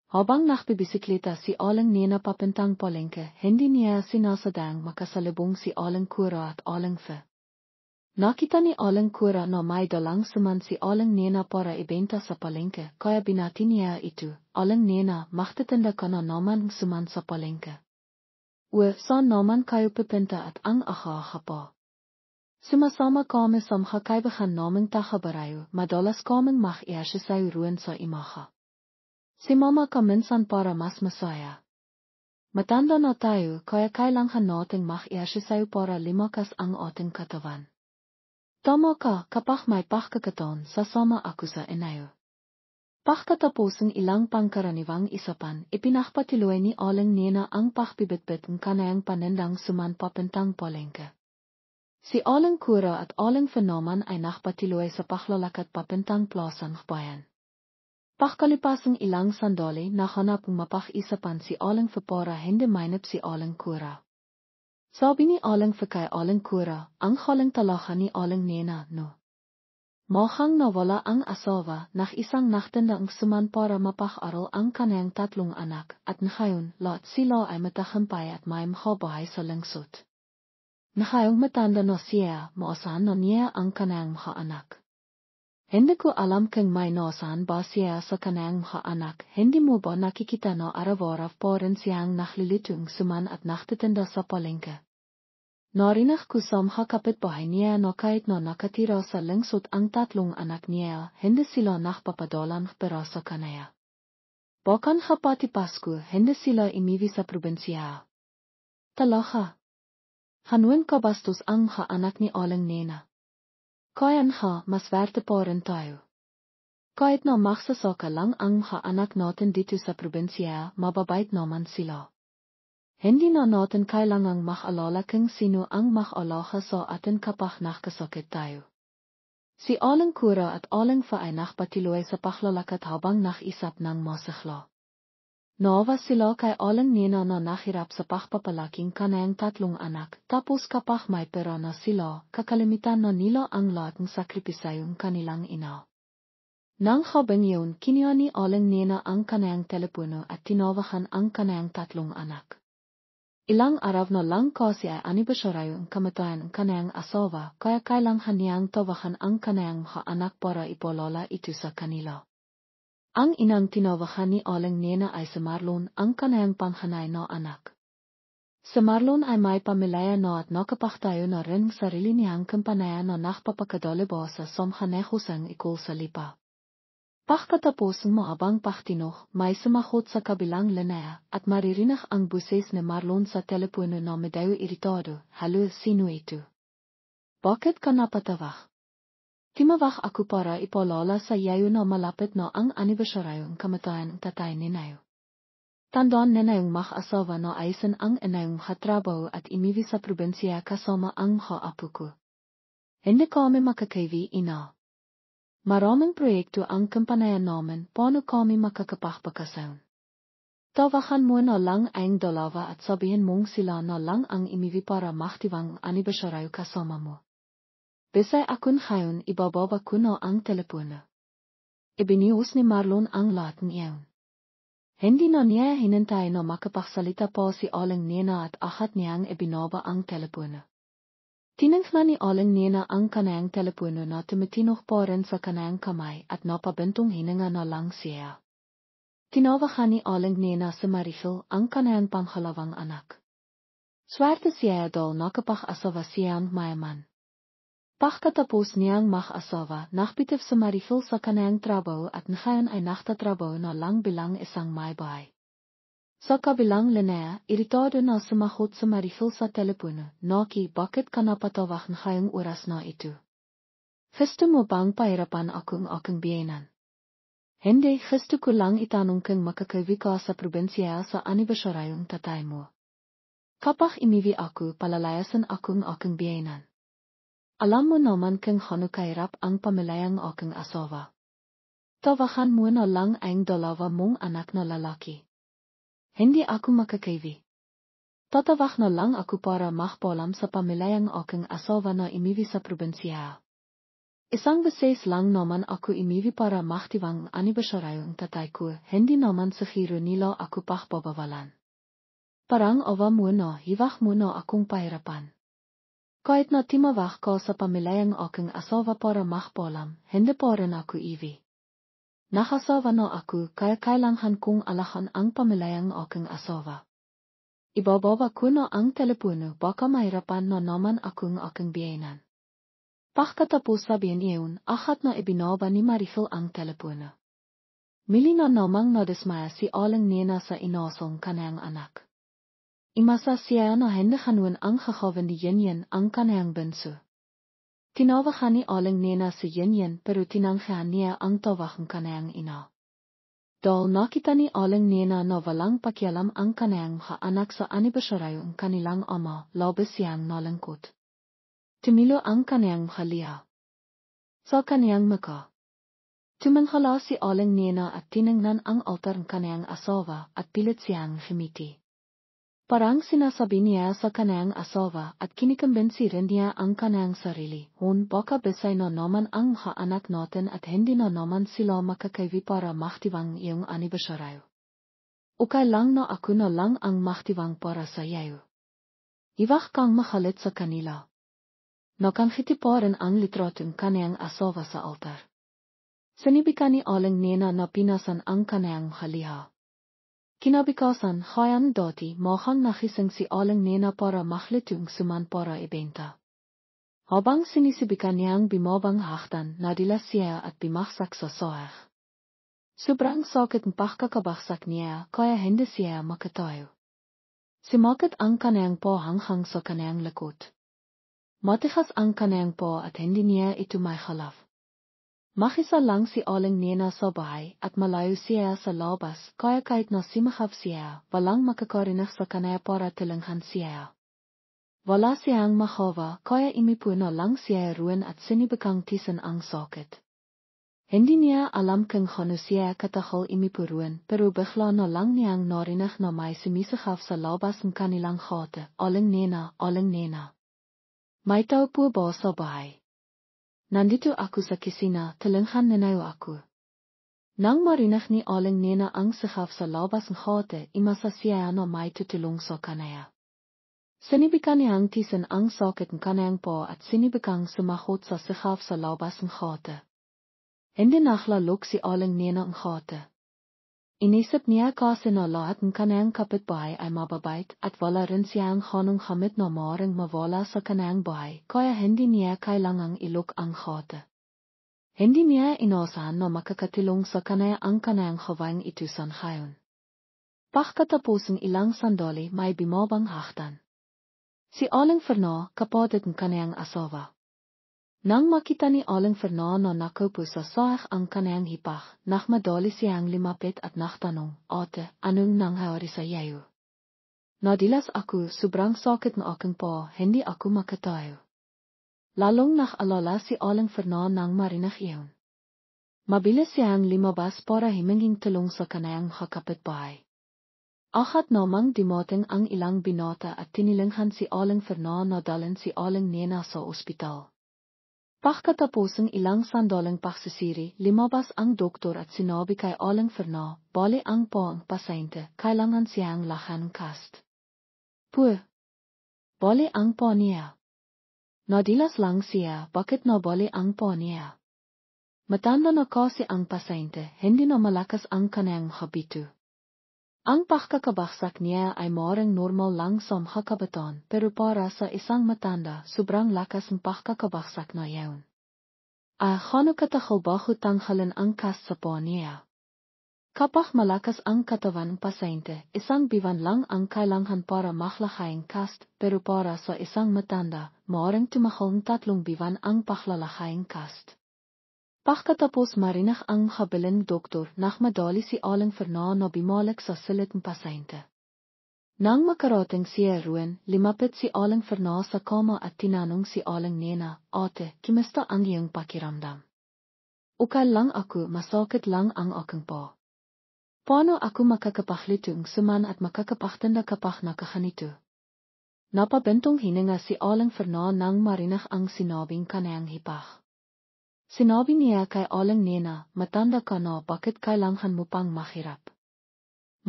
Habang nagbibisikleta si aling nena papuntang palengke, hindi niya sinasadang makasalubong si aling kura at aling fe. Nakita ni aling kura na may dalang suman si aling nena para ibenta sa palengke, kaya binati niya itu. Aling nena, magtitinda ka na naman suman sa palengke. Saan naman kayo pupunta at ang aha pa? Sumasama kami sa makakaibahan naming taga-barayo, madalas kaming mag-exercise roon sa imaha. Si mama ka minsan para mas masaya. Matanda na tayo, kaya kailangan nating mag-exercise para limakas ang ating katawan. Tama ka, kapag may pagkakataon, sasama ako sa inyo. Pagkatapos ng ilang pangkaraniwang isapan, ipinagpatuloy ni aling nena ang pagbibitbit ng kanayang panindang suman papuntang palengke. Si aling kura at aling fenomen ay nagpatuloy sa paglalakad papuntang plasang bayan. Pagkalipas ng ilang sandali, nahanap ng mapag-isapan si aling fe para hindi mainip si aling kura. Sabi ni aling fe kay aling kura, ang haling talaga ni aling nena, no. Mukhang nawala ang asawa, isang nagtinda ang suman para mapag-aral ang kanayang tatlong anak, at ngayon, lahat sila ay matagumpay at may mahabahay sa lungsod. Ngayong matanda na siya, maasahan na niya ang kanayang mga anak. Hindi ko alam kung may naasahan ba siya sa kanayang mga anak, hindi mo ba nakikita na araw-araw pa rin siyang naglilitong suman at nagtitinda sa palengke? Narinig ko sa mga kapitbahay niya na kahit na nakatira sa lungsod ang tatlong anak niya, hindi sila nagpapadalang pera sa kanaya. Bahkan pati Pasko, hindi sila imiwi sa probinsya. Talaga. Hanuin kabastos ang mga anak ni aling nena. Kaya mas werte pa rin tayo. Kahit na magsasaka lang ang mga anak natin dito sa probinsya, mababait naman sila. Hindi na natin kailangang mag-alala kung sino ang mag-alaga sa atin kapag nagkasakit tayo. Si aling kura at aling fe ay nagpatuloy sa paglalakad habang nag-isip ng masigla. Naawa sila kay aling nena na nahirap sa pagpapalaking kanayang tatlong anak, tapos kapag may pera na sila, kakalimitan na nila ang lahat ng sakripisayong kanilang ina. Nang habang yun, kinuha ni aling nena ang kanayang telepono at tinawagan ang kanayang tatlong anak. Ilang araw na lang kasi ay anibersaryo ang kamatayan ng kanayang asawa, kaya kailangan niyang tawagan ang kanayang mga anak para ipaalala ito sa kanila. Ang inang tinawagan ni aling nena ay si Marlon, ang kanayang panghanay na anak. Si Marlon ay may pamilya na at nakapagtayo na rin sarili niyang kumpanya na nagpapakadaliba sa samhanehusang ikul sa lipa. Pagkatapos ng maabang pagtinok, may sumagot sa kabilang linya at maririnig ang buses ni Marlon sa telepono na medyo iritado. Halo, sino ito? Bakit ka napatawag? Timawag ako para ipaalala sa iyo na malapit na ang anibersaryo ng kamatayan ng tatay ninayo. Tandaan ninayong mag-asawa na ayusin ang inayong trabaho at imiwi sa probinsya kasama ang mga apo ko. Hindi kami makakaiwi, ina. Maraming proyekto ang kumpanya namin, paano kami makakapagpakasayon? Tawagan mo na lang ang dalawa at sabihin mong sila na lang ang imiwi para magtiwang anibersaryo kasama mo. Bisay akon ngayon, ibababa ko na ang telepono. Ibinius ni Marlon ang lahat niyon. Hindi na niya hinintay na makapagsalita pa si aling nena at agad niyang ibinaba ang telepono. Tinangnan ni aling nena ang kanayang telepono na tumitinok pa rin sa kanayang kamay at napabintong hininga na lang siya. Tinawagan ni aling nena si Maricel, ang kanayang panghalawang anak. Swerte siya dahil nakapag-asawa siyang mayaman. Pagkatapos niyang mag-asawa, nagbitiw si Maricel sa kanayang trabaho at ngayon ay nagtatrabaho na lang bilang isang maybahay. Sa kabilang linya, iritado na sumagot si Maricel sa telepono. Naki, bakit ka napatawag ngayong oras na ito? Gusto mo bang pahirapan ako ang aking biyenan? Hindi, gusto ko lang itanong kung makakauwi ka sa probinsya sa anibersaryong tatay mo. Kapag imiwi ako, palalayasan ako ang aking biyenan. Alam mo naman kung hano kahirap ang pamilyang aking asawa. Tawagan mo na lang ang dalawa mong anak na lalaki. Hindi ako makakaiwi. Tatawag na lang ako para magpaalam sa pamilyang aking asawa na imiwi sa probinsya. Isang beses lang naman ako imiwi para maktiwang ani besyarayo ang tatay ko, hindi naman siguro nila ako pababawalan. Parang awa muna, hiwag muna akong pahirapan. Kahit na timawag ko sa pamilyang aking asawa para makpalam, hindi pa rin ako iwi. Nakasawa na ako kaya kailangan kong alahan ang pamilyang aking asawa. Ibababa ko na ang telepono baka mahirapan na naman akong aking biyenan. Pagkatapos sabihin iyon, ahat na ibinaba ni Marifel ang telepono. Mili na namang nadismaya si Aling Nena sa inasong kanayang anak. Imasa siya na hindi hanun ang kakawan ni Yinyin ang kanayang bunso. Tinawagan ni Aling Nena si Yinyin pero tinanggihan niya ang tawagang kanayang ina. Dahil nakita ni Aling Nena na walang pakialam ang kanayang anak sa anibersaryo ang kanilang ama, labis siyang nalangkot. Tumilo ang kanayang liha. Sa kanayang maka. Tumanghala si Aling Nena at tiningnan ang altar ng kanayang asawa at pilit siyang humiti. Parang sinasabi niya sa kanayang asawa at kinikumbensi rin niya ang kanayang sarili. Baka besay na naman ang anak natin at hindi na naman sila makakaiwi para maktiwang iyong anibersaryo. Okay lang na ako na lang ang maktiwang para sa iyo. Iwag kang makalit sa kanila. Nakangitiparan ang litratong kanayang asawa sa altar. Sinibikan ni Aling Nena na pinasan ang kanayang liha. Kinabikasan hayan dati mahang nakising si Aling Nena para maklitong suman para ibenta. Habang sinisibikan niyang bimabang haktan, nadilas siya at bimaksak sa sohar. Sobrang sakit ng pagkakabaksak niya kaya hindi siya makatayo. Simakit ang kanayang po hanghang sa kanayang likod. Matigas ang kanayang po at hindi niya ito may halaf. Makisa lang si Aling Nena sa bahay at malayo siya sa labas kaya kahit na simahab siya, walang makakarinig sa kanaya para tulungan siya. Wala siyang mahawa kaya imipuno lang siya ruwan at sinibukang tisan ang sakit. Hindi niya alam kung ano siya katahol imipuruan pero bigla na lang niyang narinig na may sumisahab sa labas ng kanilang hate. Aling Nena, Aling Nena. May tao po ba sa bahay? Nandito ako sa kusina, tulungan ninayo ako. Nang marinig ni Aling Nena ang sahab sa labas ng hate, imasa siya na may tutulong sa kanaya. Sinibikan niyang tisan ang sakit ng kanayang po at sinibikang sumahot sa sahab sa labas ng hate. Hindi naklalok si Aling Nena ang hate. Inisip niya kasi na lahat ng kanayang kapitbahay ay mababait at wala rin siyang hanong hamit na maaaring mawala sa kanayang bahay kaya hindi niya kailangang ilok ang hate. Hindi niya inasahan na makakatulong sa kanaya ang kanayang hawang ito sanhayon. Pagkatapos ng ilang sandali may bimabang haktan. Si Aling Ferna, kapatid ng kanayang asawa. Nang makita ni Aling Ferna na nakaupo sa sahig ang kanayang hipag, nakmadali siyang limapit at naktanong, Ate, anong nangyari sa iyo? Nadilas ako, sobrang sakit ng aking pa, hindi ako makatayo. Lalong nakalala si Aling Ferna nang marinig iyon. Mabilis siyang limabas para himinging tulong sa kanayang kapitbahay. Ahat namang dumating ang ilang binata at tinilinghan si Aling Ferna na dalhin si Aling Nena sa ospital. Pagkatapos ng ilang sandaling pagsisiri, limabas ang doktor at sinabi kay Aling Ferna, bali ang po ang pasyente, kailangan siyang lahan cast. Puh! Bali ang po niya. Nadilas lang siya, bakit na bali ang po niya? Matanda na kasi ang pasyente, hindi na malakas ang kanayang habito. Ang pagkakabaksak niya ay maaaring normal lang sa mga kabataan pero para sa isang matanda sobrang lakas ng pagkakabaksak na yaon. Ano katahol ba tanghalan ang cast sa po niya? Kapag malakas ang katawan ng pasyente, isang biwan lang ang kailangan para maklahayang cast pero para sa isang matanda, maaaring tumahol ng 3 biwan ang paklalahayang cast. Pagkatapos marinig ang habiling doktor, nakmadali si Aling Ferna na bumalik sa silid ng pasyente. Nang makarating siya ruwan, limapit si Aling Ferna sa kama at tinanong si Aling Nena, Ate, kumusta ang iyong pakiramdam? Okay lang ako, masakit lang ang aking pa. Paano ako makakapaglitong suman at makakapagtanda kapag nakaganito? Napabentong hininga si Aling Ferna nang marinig ang sinabing kanayang hipag. Sinabi niya kay aling nena, matanda ka na, bakit kailangan mo pang mahirap?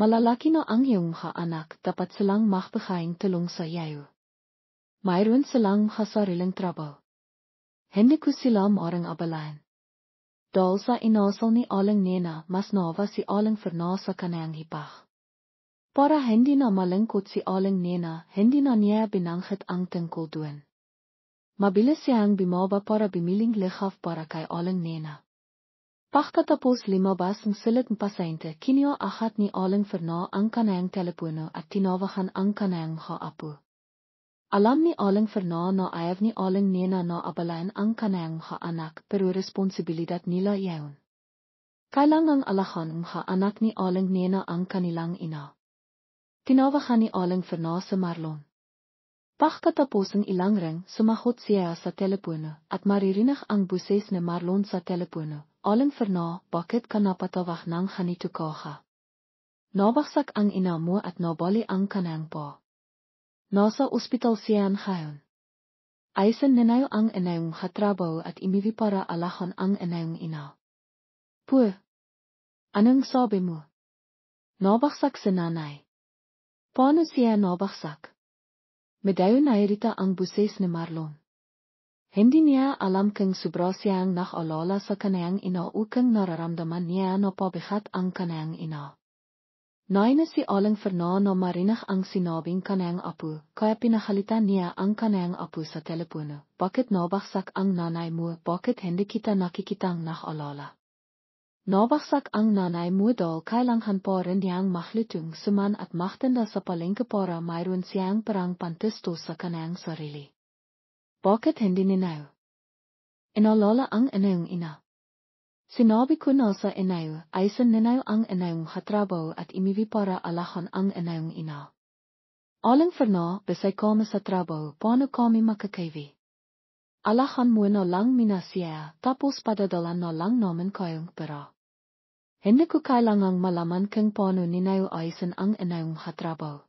Malalaki na ang iyong mga anak, dapat silang magbigay tulong sa iyo. Mayroon silang mga sariling trabaho. Hindi ko sila maaaring abalahin. Dahil sa inasal ni aling nena, mas nova si aling Fernand sa kanyang hipag. Para hindi na malungkot si aling nena, hindi na niya binanggit ang tungkol doon. Mabilis siyang bumaba para bimiling ligaw para kay aling nena. Pagkatapos limabas ang silid ng pasyente, kinuha agad ni aling Fernand ang kanyang telepono at tinawagan ang kanyang mga apo. Alam ni aling Fernand na ayaw ni aling nena na abalahin ang kanyang mga anak, pero responsibilidad nila iyon. Kailangang alahan ang mga anak ni aling nena ang kanilang ina. Tinawagan ni aling Fernand si Marlon. Pagkatapos ng ilang ring, sumagot siya sa telepono at maririnig ang boses ni Marlon sa telepono. Aling Fernand, bakit ka napatawag ng ganito ka? Nabagsak ang ina mo at nabali ang kanyang po. Nasa ospital siya ngayon. Ayusin ninayo ang inayong katrabaho at imiwi para alahan ang inayong ina. Puh! Anong sabi mo? Nabagsak si nanay. Paano siya nabagsak? Medayo nairita ang boses ni Marlon. Hindi niya alam kung sobra siyang nakaalala sa kanyang ina o kung nararamdaman niya na pabigat ang kanyang ina. Nainis si aling Fernand na marinig ang sinabing kanyang apo, kaya pinahalitan niya ang kanyang apo sa telepono. Bakit nabagsak ang nanay mo? Bakit hindi kita nakikitang nakaalala? Nabagsak ang nanay mo dahil kailangan pa rin niyang maglutong suman at magtinda sa palengke para mayroon siyang perang pantisto sa kanyang sarili. Bakit hindi ninayo? Inaalala ang inayong ina. Sinabi ko na sa inayo, ayusin ninayo ang inayong katrabaho at imiwi para alahan ang inayong ina. Aling Fernand, bisay kami sa trabaho, paano kami makakaiwi? Alahan mo na lang minasya, tapos padadalan na lang namin kayong pera. Hindi ko kailangang malaman kung paano ninayo ayusin ang inayong katrabaho.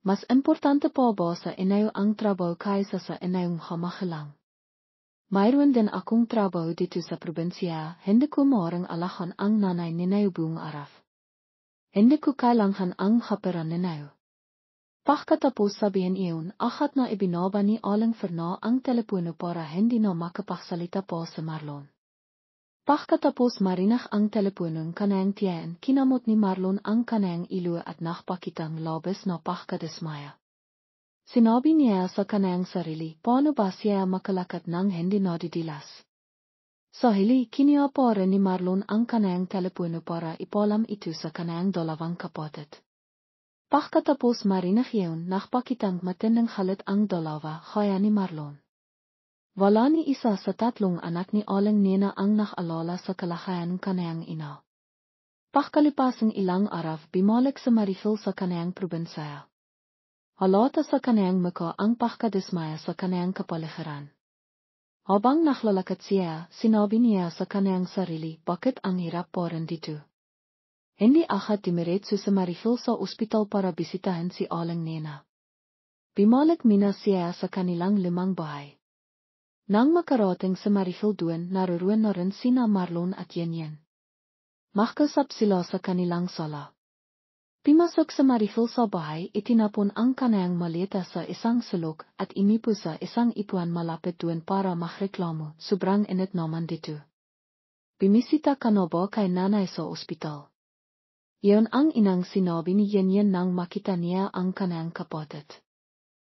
Mas importante pa ba sa inayo ang trabaho kaysa sa inayong kamahalang? Mayroon din akong trabaho dito sa probinsya, hindi ko maaaring alahan ang nanay ninayo buong araw. Hindi ko kailangan ang kapera ninayo. Pagkatapos sabihin iyon, agad na ibinaba ni aling Fernand ang telepono para hindi na makapagsalita pa si Marlon. Pagkatapos marinig ang teleponong kanyang tiyan, kinamot ni Marlon ang kanyang ilo at nakpakitang labis na pagkadismaya. Sinabi niya sa kanyang sarili, paano ba siya makalakad ng hindi nadidilas? Sa huli, kinuha pa rin ni Marlon ang kanyang telepono para ipalam ito sa kanyang dalawang kapatid. Pagkatapos marinig iyon, nakpakitang matinding halit ang dalawa, kaya ni Marlon. Wala ni isa sa tatlong anak ni aling nena ang nakaalala sa kalagayan ng kanyang ina. Pagkalipas ng ilang araw, bumalik sa Marifil sa kanyang probinsya. Halata sa kanyang mukha ang pagkadismaya sa kanyang kapaligiran. Habang naklalakad siya, sinabi niya sa kanyang sarili, bakit ang hirap pa rin dito? Hindi agad dumiretso sa Marifil sa ospital para bisitahin si aling nena. Bumalik muna siya sa kanilang 5 bahay. Nang makarating sa Marifil doon, naroon na rin sina Marlon at Yanyan. Makasap sila sa kanilang sala. Pimasok sa Marifil sa bahay, itinapon ang kanyang maleta sa isang sulok at inipo sa isang ipuan malapit doon para makreklamo, sobrang init naman dito. Bimisita ka na ba kay nanay sa ospital? Iyon ang inang sinabi ni Yanyan nang makita niya ang kanyang kapatid.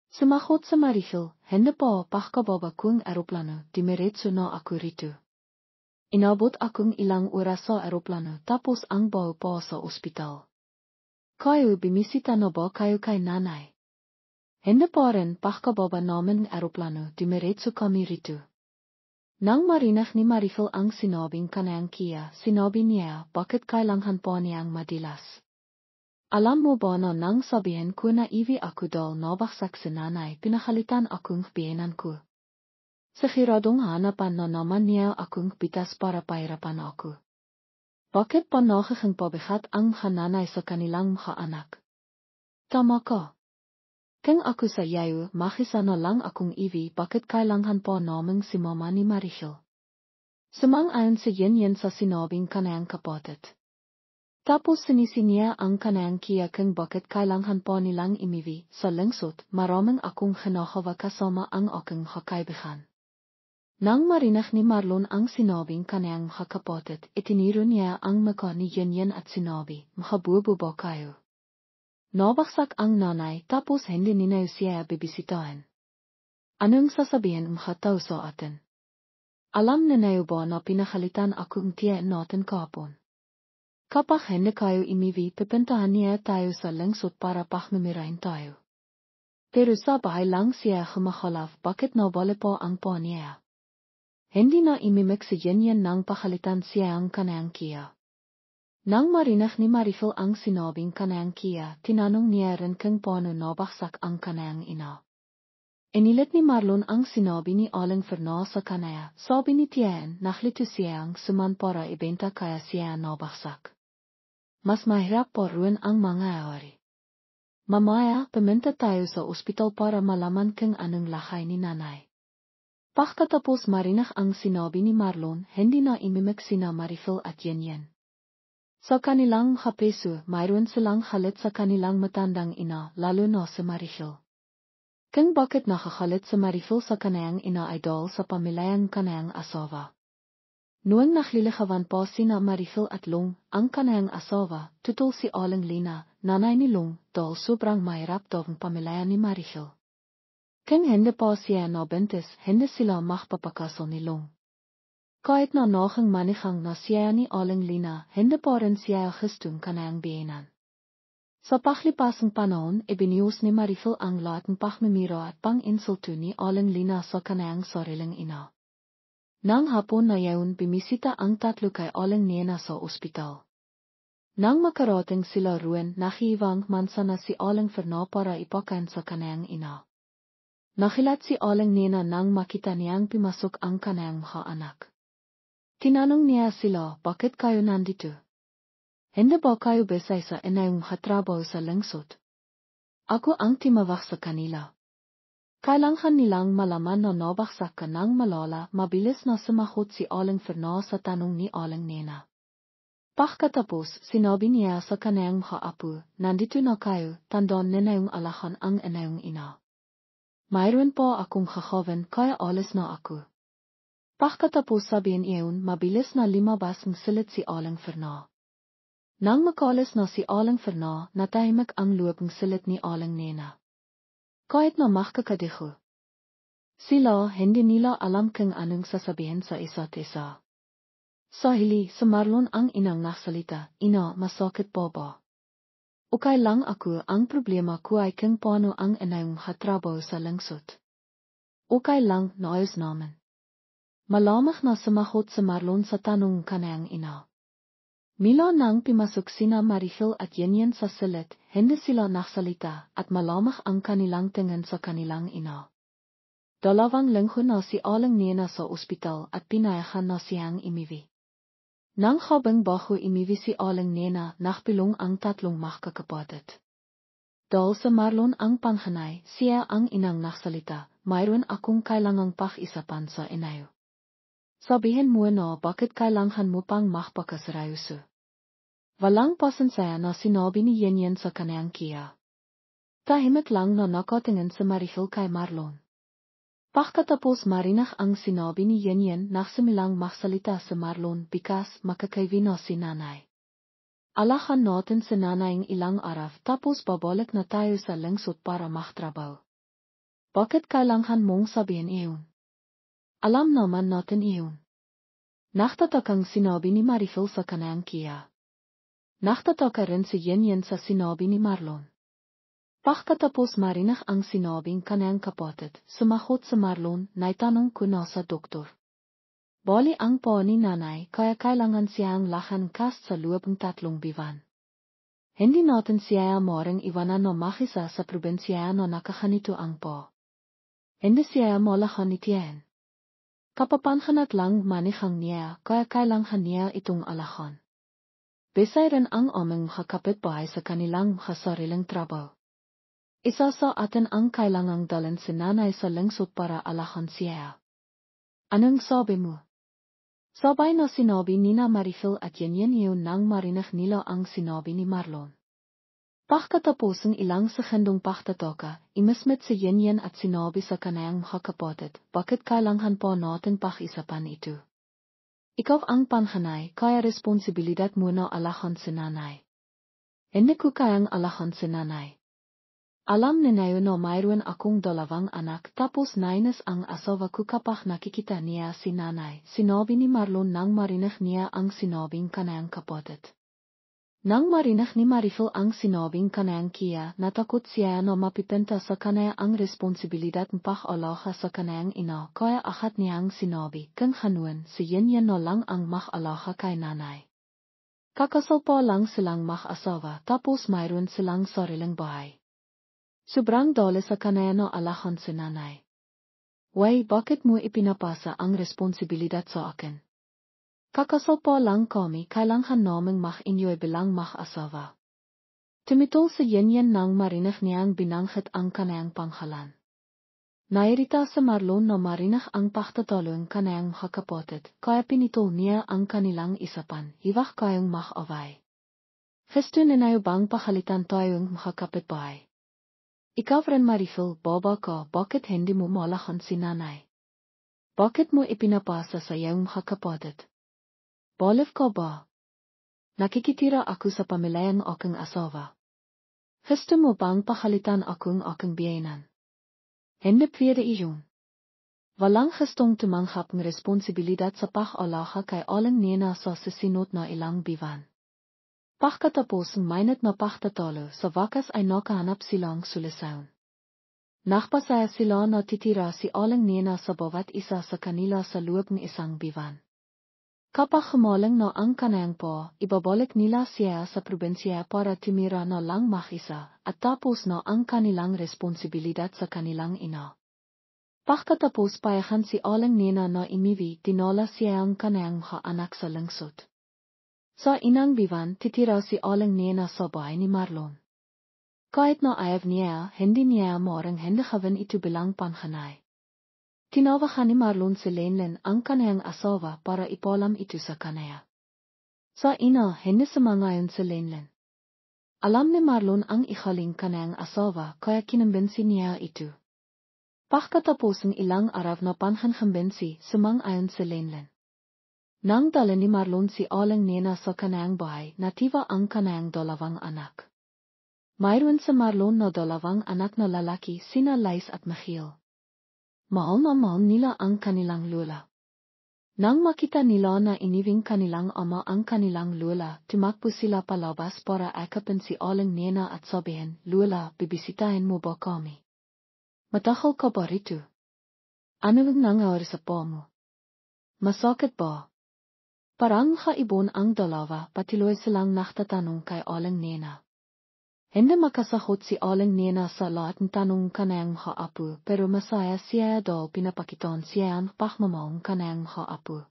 Sumagot sa Marifil, hindi pa pagkababa kong eroplano, dimiretso na ako rito. Inabot akong ilang oras sa eroplano tapos ang baho pa sa ospital. Kayo bimisita na ba kayo kay nanay? Hindi pa rin pagkababa namin ng eroplano, dimiretso kami rito. Nang marinig ni Marifil ang sinabing kanyang kiya, sinabi niya, bakit kailangan pa niyang madilas? Alam mo ba na nang sabihin ko na iwi ako dahil nabagsak si nanay, pinahalitan akong biyenan ko. Sigiradong hanapan na naman niya akong bitas para pahirapan ako. Bakit pa nagiging pabigat ang nanay sa kanilang mga anak? Tama ka. Kung ako sa iyo, makisa na lang akong iwi, bakit kailangan pa namang si mama ni Marifil? Semang ayon sa yen sa sinabing kanayang kapatit. Tapos sinisinia ang kanayang kia kung bakit kailangan pa nilang imiwi sa lungsod, maraming akong ginagawa kasama ang aking kakaibigan. Nang marinig ni Marlon ang sinabing kanayang kapatit, itiniro niya ang mukha ni Yen at sinabi, "Mahabubo ba kayo?" Nabaksak ang nanay tapos hindi ninayo siya bibisitahin. Anong sasabihin tao sa atin? Alam ninayo ba na pinakalitan akong tiyan natin kapon? Kapag hindi kayo imiwi, pipintahan niya tayo sa lungsod para pakmimirahin tayo. Pero sa bahay lang siya humahalaf, bakit nabali po ang pa niya? Hindi na imimik si Yen nang pakalitan siya ang kanayang kia. Nang marinig ni Marifel ang sinabing kanayang kia, tinanong niya rin kung paano nabaksak ang kanayang ina. Inilit ni Marlon ang sinabi ni Aling Ferna sa kanaya, sabi ni Tian, naklito siyang suman para ibenta kaya siya nabaksak. Mas mahirap po ruin ang mga awari. Mamaya, pumunta tayo sa ospital para malaman kung anong lakay ni nanay. Pagkatapos marinig ang sinabi ni Marlon, hindi na imimik sina Marifel at Yen. Sa kanilang hapeso, mayroon silang halit sa kanilang matandang ina, lalo na si Marifel. Kung bakit nakakalit si Marifel sa kanayang ina ay dahil sa pamilyang kanayang asawa. Noong nagliligawan pa sina Marifel at Long, ang kanayang asawa, tutol si Aling Lina, nanay ni Long, dahil sobrang mahirap daw ang pamilya ni Marifel. Kung hindi pa siya nabuntis, hindi sila makapapakasal ni Long. Kahit na nagang manigang na siya ni Aling Lina, hindi pa rin siya gustong kanayang biyenan. Sa paglipasang panahon, ibiniyos ni Marifel ang lahat ng pagmimira at pang-insulto ni Aling Lina sa kanayang sariling ina. Nang hapon na yaon, bimisita ang tatlo kay Aling Nena sa ospital. Nang makarating sila ruin, nakiibang mansa na si Aling Ferna para ipakain sa kanayang ina. Nakilat si Aling Nena nang makita niyang pimasok ang kanayang mga anak. Tinanong niya sila, bakit kayo nandito? Hindi ba kayo besay sa inayong hatrabaho sa lungsod? Ako ang timawak sa kanila. Kailangan nilang malaman na nabaksak ka ng malala, mabilis na sumagot si Aling Ferna sa tanong ni Aling Nena. Pagkatapos, sinabi niya sa kanayang mga apo, nandito na kayo, tandaan ninayong alahan ang inayong ina. Mayroon pa akong kakawin kaya alis na ako. Pagkatapos sabihin iyon, mabilis na limabas ng silid si Aling Ferna. Nang makalis na si Aling Ferna, natahimik ang loob ng silid ni Aling Nena. Kahit na makakadiho. Sila, hindi nila alam kung anong sasabihin sa isa't isa. Sa hili, sa Marlon ang inang nagsalita, ina, masakit pa ba? Okay lang ako, ang problema ko ay kung paano ang inayong hatrabaho sa lungsod. Okay lang, naayos naman. Malamang na sumagot sa Marlon sa tanong kanayang ina. Mila nang pimasok sina Marifel at Yen sa silid, hindi sila nagsalita at malamang ang kanilang tingin sa kanilang ina. Dalawang linggo na si Aling Nena sa ospital at pinayagan na siyang imiwi. Nang habang bago imiwi si Aling Nena, nakpilong ang tatlong magkakapatid. Dahil sa Marlon ang panghanay, siya ang inang nagsalita, mayroon akong kailangang pag-isapan sa inayo. Sabihin mo na bakit kailangan mo pang magpakasarayoso. Walang pasensya na sinabi ni Yen sa kanayang kia. Tahimik lang na nakatingin sa Marifel kay Marlon. Pagkatapos marinig ang sinabi ni Yen nagsimilang magsalita sa Marlon bikas makakaiwi na si nanay. Alahan natin si nanay ng ilang araw tapos babalik na tayo sa lungsod para magtrabaho. Bakit kailangan mong sabihin iyon? Alam naman natin iyon. Nagtatakang sinabi ni Marifel sa kanayang kia. Nagtataka rin si Yen sa sinabi ni Marlon. Pagkatapos marinig ang sinabing kanayang kapatid, sumagot sa Marlon, naitanong ko na sa doktor. Bali ang pa ni nanay kaya kailangan siyang lahan cast sa loob ng 3 buwan. Hindi natin siya maring iwanan na makisa sa probinsya na nakakanito ang pa. Hindi siya malahan ni Tien. Kapapanhanat lang manihang niya kaya kailangan niya itong alahan. Besay rin ang aming kapitbahay sa kanilang sariling trabaho. Isa sa atin ang kailangang dalhin si nanay sa lungsod para alahan siya. Anong sabi mo? Sabay na sinabi ni na Marifil at yan yung nang marinig nila ang sinabi ni Marlon. Pagkatapos ng ilang sekundong pagtataka, imismit si yan at sinabi sa kanayang makakapatid, bakit kailangan po natin pag-isapan ito? Ikaw ang panganay, kaya responsibilidad mo na alahan si nanay. Hindi ko kayang alahan si nanay. Alam ninayo na mayroon akong 2 anak tapos nainis ang asawa ko kapag nakikita niya si nanay, sinabi ni Marlon nang marinig niya ang sinabing kanayang kapatid. Nang marinig ni Marifil ang sinabing kanayang kiya, natakot siya na mapipenta sa kanaya ang responsibilidad pag-alaga sa kanayang ina, kaya agad niyang sinabi, kung hanuan si yan na lang ang mag-alaga kay nanay. Kakasal pa lang silang mag-asawa tapos mayroon silang sariling bahay. Sobrang dole sa kanaya na alahan si nanay. Way, bakit mo ipinapasa ang responsibilidad sa akin? Kakasal pa lang kami, kailangan naming mag-inyoy bilang mag-asawa. Tumitol si yan nang marinig niyang binanggit ang kanayang pangalan. Nairita sa Marlon na marinig ang pagtatalong kanayang makakapatid, kaya pinitol niya ang kanilang isapan, hiwag kayong mag-away. Gusto ninayo bang pahalitan tayong makakapitbahay? Ikaw rin Marifil, baba ka, bakit hindi mo malahan si nanay? Bakit mo ipinapasa sa iyong makakapatid? Boliv ka ba? Nakikitira ako sa pamilyang aking asawa. Gusto mo bang pahalitan akong aking biyenan? Hindi pwede iyon. Walang gustong tumanggap ng responsibilidad sa pag-alaga kay aling nena sa susunod na ilang buwan. Pagkatapos ng mainit na pagtatalo sa wakas ay nakahanap silang solusyon. Nakpasaya sila na titira si aling nena sa bawat isa sa kanila sa loob ng 1 buwan. Kapag humaling na ang kanayang po, ibabalik nila siya sa probinsya para tumira na lang mag-isa at tapos na ang kanilang responsibilidad sa kanilang ina. Pagkatapos payahan si aling nena na imiwi, dinala siya ang kanayang mga anak sa lungsod. Sa inang buwan, titira si aling nena sa bahay ni Marlon. Kahit na ayaw niya, hindi niya morang hindi gawin ito bilang panganay. Tinawagan ni Marlon si Lenlen ang kanayang asawa para ipalam ito sa kanaya. Sa ina, hindi sumangayon si Lenlen. Alam ni Marlon ang ikaling kanayang asawa kaya kinambinsi niya ito. Pagkatapos ng ilang araw na panghambinsi, sumangayon si Lenlen. Nang dala ni Marlon si aling nena sa kanayang bahay, natiwa ang kanayang 2 anak. Mayroon sa Marlon na 2 anak na lalaki, sina Lais at Michiel. Mahal na mahal nila ang kanilang lola. Nang makita nila na iniwing kanilang ama ang kanilang lola, tumakbo sila palabas para akapin si aling nena at sabihin, Lola, bibisitahin mo ba kami? Matahal ka ba rito? Ano ang nangyari sa pa mo? Masakit ba? Parang kaibon ang 2, patuloy silang naktatanong kay aling nena. Hindi makasagot si aling nena sa lahat ng tanong kanayang mga apo, pero masaya siya dahil pinapakitaan siya ang pagmamahal kanayang mga apo.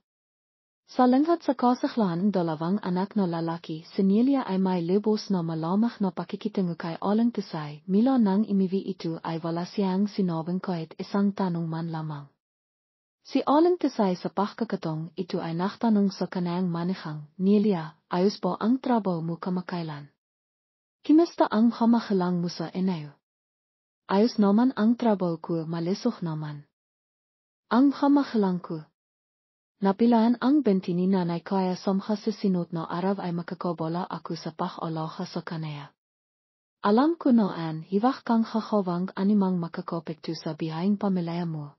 Sa lingkod sa kasaklan ng 2 anak na lalaki, si Nelia ay may lubos na malamang na pakikitungo kay aling Tisay, mila nang imiwi ito ay wala siyang sinabing kahit isang tanong man lamang. Si aling Tisay sa pagkakataong ito ay naktanong sa kanayang manihang, Nelia, ayos ba ang trabaho mo kamakailan? Kimasta ang kamahalang mo sa inayo? Ayos naman ang trabaho ko, malisok naman. Ang kamahalang ko. Napilaan ang binti ni nanay kaya samha sa sinod na araw ay makakabala ako sa pag-alaga sa kanaya. Alam ko noon, hiwag kang kakawang animang makakapekto sa bihayang pamilya mo.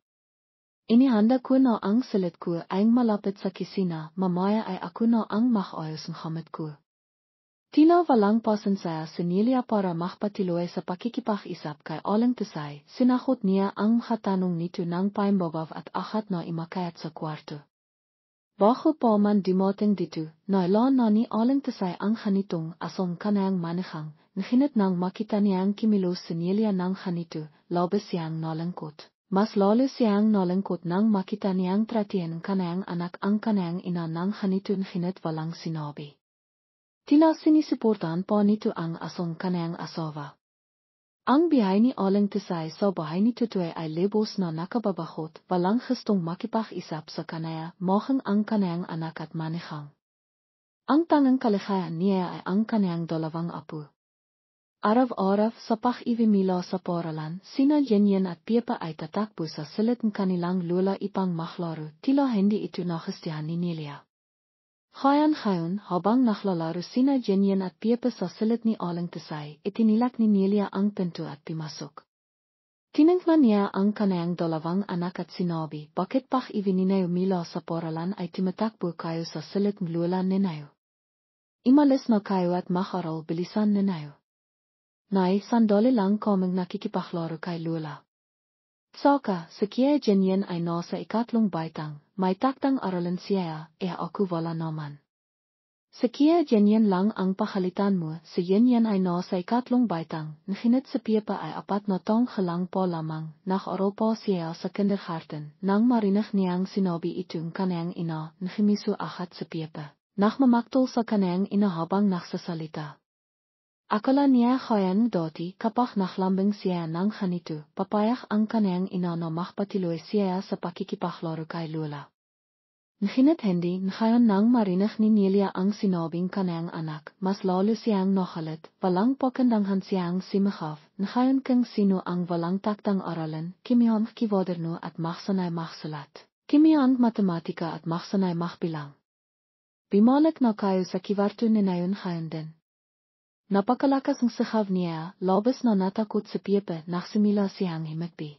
Inihanda ko na ang salit ko ay malapit sa kisina, mamaya ay ako na ang mag-ayos ng hamad ko. Tila walang pasensya si Nelia para makapatuloy sa pakikipag-isap kay aling Tisay, sinahot niya ang katanong nito ng paimbabaw at agad na imakayat sa kwarto. Bago pa man dumating dito, nailan na ni aling Tisay ang hanitong asong kanayang manihang, nahinat nang makita niyang kimilos si Nelia ng hanito, labis siyang nalangkot. Mas lalo siyang nalangkot nang makita niyang tratiyan kanayang anak ang kanayang ina ng hanito nahinat walang sinabi. Tila sinisiportan pa nito ang asong kanayang asawa. Ang bihay ni aling tisay so bahay ni tutoy ay lebos na nakababakot, walang gestong makipag isap sa kanaya, mohang ang kanayang anak at manihang. Ang tangang kaligayahan niya ay ang kanayang dalawang apo. Araw-araw sa pag-ibig sa paralan, sina Yenyen at Pepa ay tatakbo sa silid ng kanilang lola ipang maklaro, tila hindi ito nagustuhan ni Nelia. Ngayon, habang naklalaro sina Yenyen at Pepa sa silid ni aling tisay, itinilak ni Nelia ang pinto at pimasok. Tiningnan niya ang kanayang dalawang anak at sinabi, bakit pag-ibig ninayo mila sa paralan ay tumatakbo kayo sa silid ng lola ninayo? Imalis na kayo at makaral bilisan ninayo. Nay, sandali lang kaming nakikipaglaro kay Lola. Saka, si Kia Yenyen ay nasa ikatlong baitang, may taktang aralan siya, ako wala naman. Si Kia Yenyen lang ang pakalitan mo, si Yenyen ay nasa ikatlong baitang, nakinit si Pepa ay 4 na taong gelang pa lamang, nag-aral pa siya sa kindergarten, nang marinig niyang sinabi itong kanayang ina, nakimiso agad si Pepa, nagmamaktol sa kanayang ina habang nagsasalita. Akala niya kayang dati kapag naklambing siya ng ganito, papayag ang kanayang ina na makpatuloy siya sa pakikipaglaro kay Lola. Ngunit hindi, ngayon nang marinig ni Nelia ang sinabing kanayang anak, mas lalo siyang nakalit, walang pakandanghan siyang simahaf, ngayon kung sino ang walang taktang aralan, kimihan kiwaderno at maksanay maksulat, kimihan matematika at maksanay makbilang. Bimalik na kayo sa kiwarto ni nayon ngayon din. Napakalakas ang sahaw niya, labas na natakot si Pepa nagsimula siyang himagpi.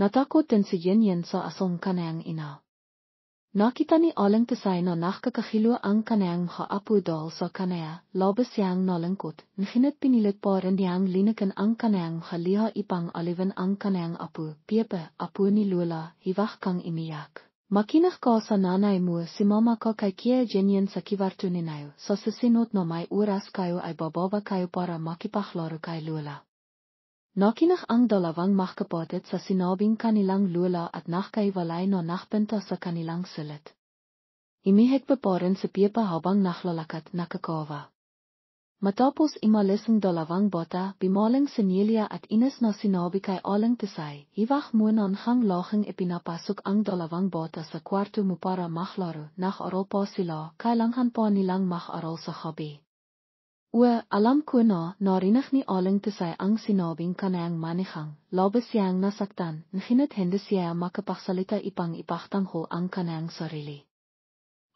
Natakot din si Yenyen sa asong kanayang ina. Nakita ni aling tisay na nakakakilo ang kanayang haapo dahil sa kanaya, labas siyang nalangkot, ngunit pinilit pa rin niyang linikan ang kanayang haliha ipang aliwan ang kanayang apo, Pepa, apo ni Lola, hiwag kang imiyak. Makinig ka sa nanay mo si mama ka kay Kia Yenyen sa kiwarto ninayo, sa susunod na may oras kayo ay bababa kayo para makipaglaro kay Lola. Nakinig ang dalawang magkapatid sa sinabing kanilang Lola at nakaiwalay na nakbenta sa kanilang silid. Imihik pa rin si Pepa habang naklalakat nakakawa. Matapos imalis ang dalawang bata, bimaling si Nelia at Ines na sinabi kay aling tisay, hiwag muna hang lahing ipinapasok ang dalawang bata sa kwarto mo para maklaro, nag-aral pa sila, kailangan pa nilang mag-aral sa gabi. Alam ko na, narinig ni aling tisay ang sinabing kanayang manihang, labas siyang nasaktan, ngunit hindi siya makapagsalita ipang ipagtanggol ang kanayang sarili.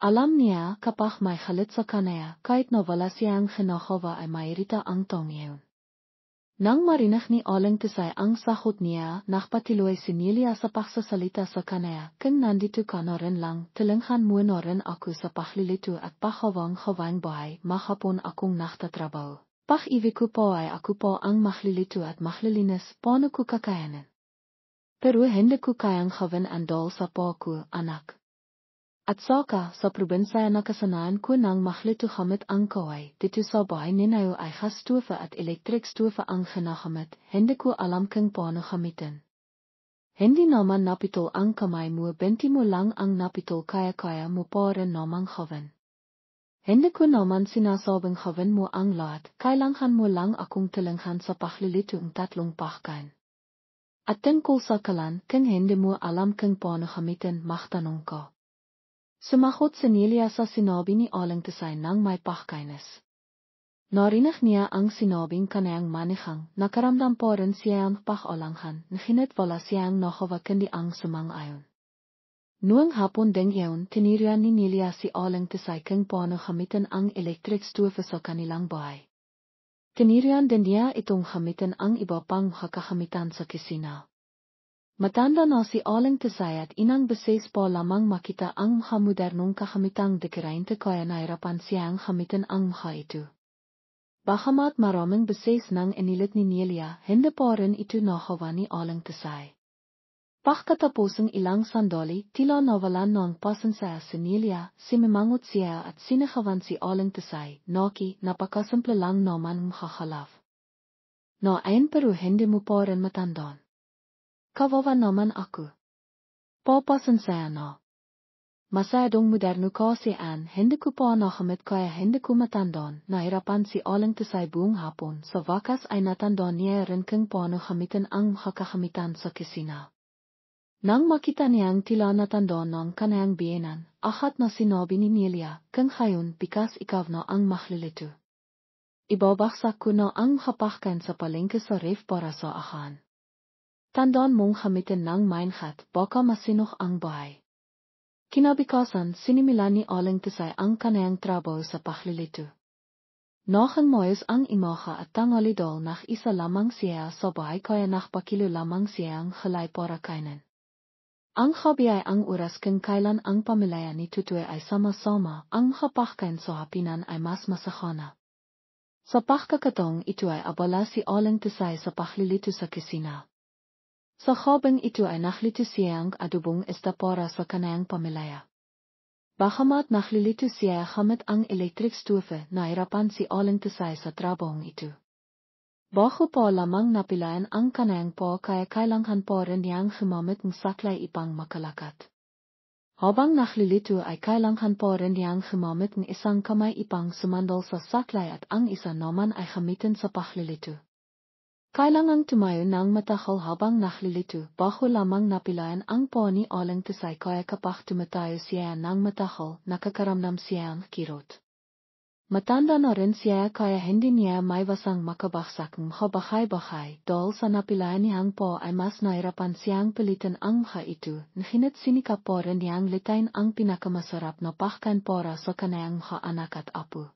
Alam niya kapag may galit sa kanaya, kahit na wala siyang ginagawa ay mairita ang taong iyon. Nang marinig ni aling tisay ang sagot niya, nagpatuloy si Nelia sa pagsasalita sa kanaya, kung nandito ka na rin lang, tulungan mo na rin ako sa paglilito at paghawang-hawang bahay, mahapon akong nagtatrabaho. Pag-ibig ko pa ay ako pa ang maglilito at maglilinis, paano ko kakayanin? Pero hindi ko kayang gawin ang dahil sa pa ko, anak. At saka, sa probinsya nakasanayan ko nang maglito gamit ang kaway, dito sa bahay ninayo ay gasstofe at electric stove ang ginagamit, hindi ko alam kung paano gamitin. Hindi naman napitol ang kamay mo, benti mo lang ang napitol kaya mo pa rin namang gawin. Hindi ko naman sinasabing gawin mo ang lahat, kailangan mo lang akong tulungan sa paglilito ng 3 pagkain. At tungkol sa kalan, kung hindi mo alam kung paano gamitin, magtanong ka. Sumagot si Nelia sa sinabi ni aling tisay nang may pagkainis. Narinig niya ang sinabing kanayang manihang, nakaramdam pa rin siyang pag-alanghan, ngunit wala siyang nagawa kundi ang sumang-ayon. Noong hapon ding iyon, tinirian ni Nelia si aling tisay kung paano gamitin ang electric stove sa kanilang bahay. Tinirian din niya itong gamitin ang iba pang kakagamitan sa kusina. Matanda na si aling tisay at inang beses pa lamang makita ang mga modernong kagamitang dekarainte kaya nahirapan siyang gamitin ang mga ito. Bagamat maraming beses nang inilit ni Nelia, hindi pa rin ito nagawa ni aling tisay. Pagkatapos ng ilang sandali, tila nawalan ng pasensya si Nelia, simimangot siya at sinakawan si aling tisay, Naki, napakasimple lang naman makakalaf. Ayon pero hindi mo pa rin matandaan. Kawawa naman ako. Papasensya na. Masyadong moderno kasi an, hindi ko pa nakamit kaya hindi ko matandaan, nahirapan si aling tisay buong hapon, sa wakas ay natandaan niya rin kung paano gamitin ang makakagamitan sa kusina. Nang makita niyang tila natandaan ng kanayang biyenan, ahat na sinabi ni Nelia, kung ngayon bikas ikaw na ang maklilito. Ibabaksak ko na ang makapahkan sa palengke sa ref para sa ahan. Tandaan mong gamitin ng mindset, baka masinok ang bahay. Kinabukasan, sinimilan ni aling tisay ang kanayang trabaho sa paglilito. Nakang moyos ang imaha at tangalidol nach isa lamang siya sa bahay kaya nakpakilo lamang siyang halay para kainin. Ang hobby ay ang oras kung kailan ang pamilya ni Tutoy ay sama-sama, ang makapahkan sa hapinan ay mas masakana. Sa pagkakataong ito ay abala si aling tisay sa paglilito sa kusina. Sa habang ito ay naglito siyang adobong isda para sa kanayang pamilya. Bagamat naglilito siya gamit ang electric stove, nahirapan si aling tisay sa trabahong ito. Bago pa lamang napilayan ang kanayang po kaya kailangan po rin niyang gumamit ng saklay ipang makalakat. Habang naglilito ay kailangan po rin niyang gumamit ng isang kamay ipang sumandal sa saklay at ang isa naman ay gamitin sa paglilito. Kailangang tumayo ng matagal habang naglilito, bago lamang napilayan ang po ni aling tisay kaya kapag tumatayo siya ng matagal, nakakaramdam siya ng kirot. Matanda na rin siya kaya hindi niya maiwasang makabaksak ng bahay-bahay, dahil sa napilayan niyang po ay mas nahirapan siyang pilitin ang mga ito, nahinit sinikap po rin niyang litain ang pinakamasarap na pahkan para sa kanayang mga anak at apo.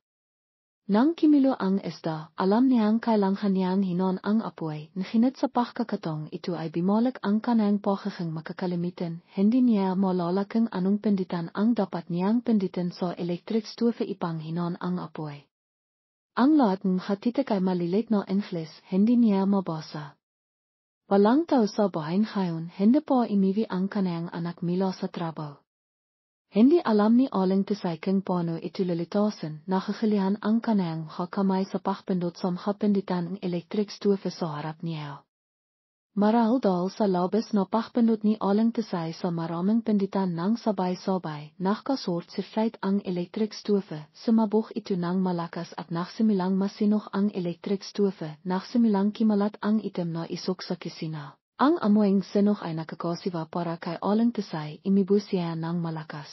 Nang kimilo ang isda, alam niyang kailangan niyang hinon ang apoy, nahinit sa pagkakataong ito ay bimalik ang kanayang pagkakang makakalimitan, hindi niya malala kung anong pinditan ang dapat niyang pinditin sa electric stove ipang hinon ang apoy. Ang lahat ng hatitik ay malilit na Ingles, hindi niya mabasa. Walang tao sa bahay ngayon, hindi po imiwi ang kanayang anak mila sa trabaho. Hindi alam ni aling tisay kung paano ito lilitasin, nakakilihan ang kanayang kamay sa pagpindot sa makapenditan ng electric stove sa harap niya. Marahil dahil sa labis na pagpindot ni aling tisay sa maraming pinditan ng sabay-sabay, nakasort si Flight ang electric stove, sumabog ito ng malakas at nagsimilang masinok ang electric stove, nagsimilang kimalat ang itim na isok sa kusina. Ang amoying sinok ay nakakasiwa para kay aling tisay, imibu siya ng malakas.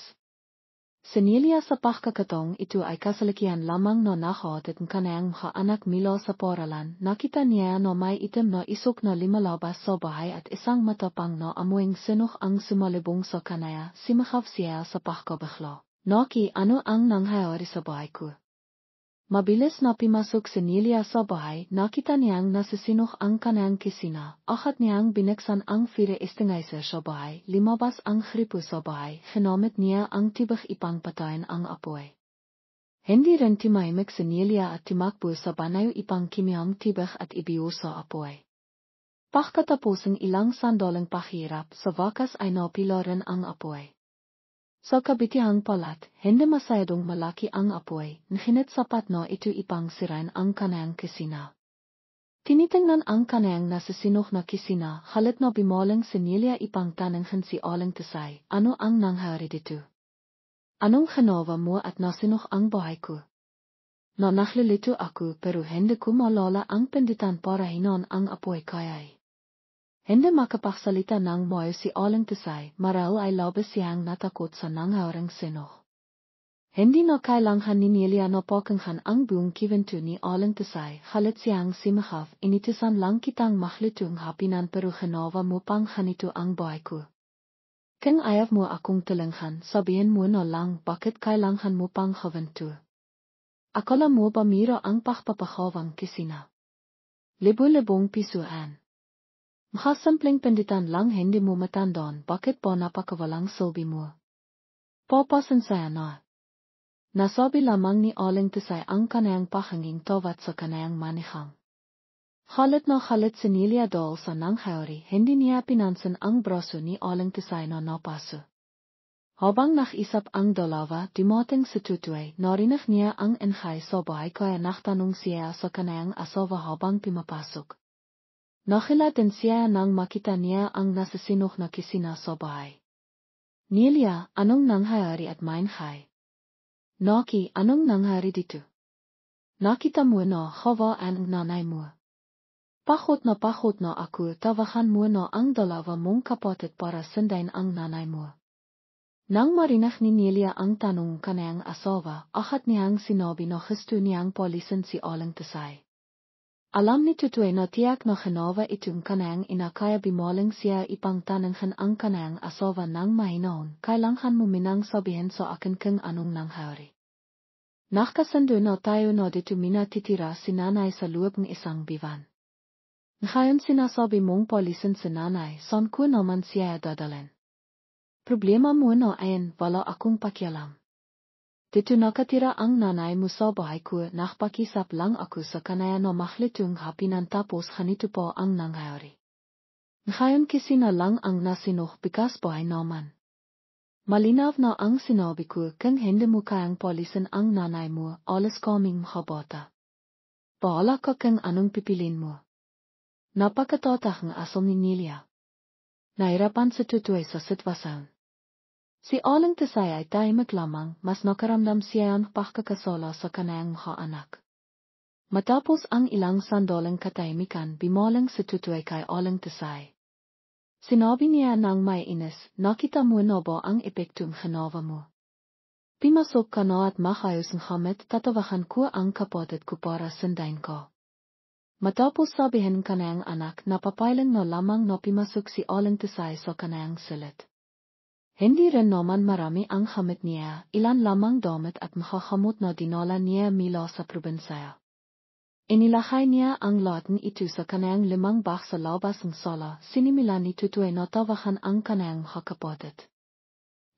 Sinilia sa pagkakataong ito ay kasalikian lamang na nakahatid ng kanayang mga anak mila sa paralan, nakita niya na may itim na isok na limalabas sa bahay at isang matapang na amoying sinok ang sumalubong sa kanaya, simakaw siya sa pagkabakla. Naki, ano ang nangyayari sa bahay ko? Mabilis na pimasok si Nelia sa bahay, nakita niyang nasisinok ang kanayang kusina, akat niyang binuksan ang fire extinguisher sa bahay, limabas ang gripo sa bahay, ginamit niya ang tibak ipang patayin ang apoy. Hindi rin timahimik si Nelia at timakbo sa banayo ipang kimiyang tibak at ibiyo sa apoy. Pagkatapos ng ilang sandaling pahirap, sa wakas ay napila rin ang apoy. Sa kabitihang palat, hindi masyadong malaki ang apoy, nahinit sapat na ito ipang sirain ang kanayang kusina. Tinitingnan ang kanayang nasisinok na kusina, halit na bimalang si Nelia ipang tananghan si aling tisay, ano ang nangyari dito? Anong ginawa mo at nasinok ang bahay ko? Na naglilito ako pero hindi ko malala ang pinditan para hinon ang apoy kayay. Hindi makapagsalita ng maayos si aling tisay, marahil ay labis siyang natakot sa nangyaring sinok. Hindi na kailangan ni Nelia na pakinggan ang buong kiwento ni aling tisay, halit siyang simakaw, initisan lang kitang maklitong hapinan pero ginawa mo pang ganito ang bahay ko. Kung ayaw mo akong tulungan, sabihin mo na lang bakit kailangan mo pang gawento. Akala mo ba mira ang pagpapakawang kusina? Libo-libong pisuan. Makasimpleng pinditan lang hindi mo matandaan bakit po napakawalang silbi mo. Papasensya na. Nasabi lamang ni aling tisay ang kanayang pakinging tawat sa kanayang manihang. Halit na halit si Nelia dahil sa nangyari, hindi niya pinansin ang braso ni aling tisay na napaso. Habang nakisap ang dalawa, dumating si Tutoy, narinig niya ang ingay sa bahay kaya naktanong siya sa kanayang asawa habang pimapasok. Nakilala din siya nang makita niya ang nasisinok na kusina sa bahay. Nelia, anong nangyari at main khai? Naki, anong nangyari dito? Nakita mo na hawa ang nanay mo. Pahot na ako tawahan mo na ang dalawa mong kapatid para sundain ang nanay mo. Nang marinig ni Nelia ang tanong kaniyang asawa, agad niyang sinabi na gusto niyang polisin si Aling Tisay. Alam ni Tutoy na tiyak na ginawa itong kaniyang ina kaya bimaling siya ipangtanonghan ang kaniyang asawa ng mahinaon, kailangan mo minang sabihin sa akin kung anong nangyari. Nakasundo na tayo na dito minatitira si nanay sa loob ng isang bivan. Ngayon sinasabi mong polisin si nanay, saan ko naman siya dadalhin? Problema mo na ayan, wala akong pakialam. Dito nakatira ang nanay mo sa bahay ko, nakpakisap lang ako sa kanaya na mahlitong hapinan tapos ganito po ang nangyari. Ngayon kasi na lang ang nasinuh bigas bahay naman. Malinaw na ang sinabi ko kung hindi mo kayang polisin ang nanay mo, alas kaming makabata. Bahala ka kung anong pipilin mo. Napakatotoo ang asal ni Nelia. Nahirapan sa Tutoy sa sitwasyon. Si Aling Tisay ay tahimik lamang, mas nakaramdam siya ang pagkakasala sa kaniyang mga anak. Matapos ang ilang sandaling katahimikan, bimalang si Tutoy kay Aling Tisay. Sinabi niya nang may inis, nakita mo na ba ang epektong ginawa mo? Pimasok ka na at maayos ng hamit, tatawagan ko ang kapatid ko para sundain ko. Matapos sabihin kaniyang anak, napapailing na lamang na pimasok si Aling Tisay sa kaniyang silid. Hindi rin naman marami ang hamit niya, ilan lamang damit at makakamot na dinala niya mula sa probinsya. Inilakay niya ang lahat ito sa kaniyang 5 bag sa labas ng sala, sinimilan ni Tutoy na tawagan ang kaniyang mga kapatid.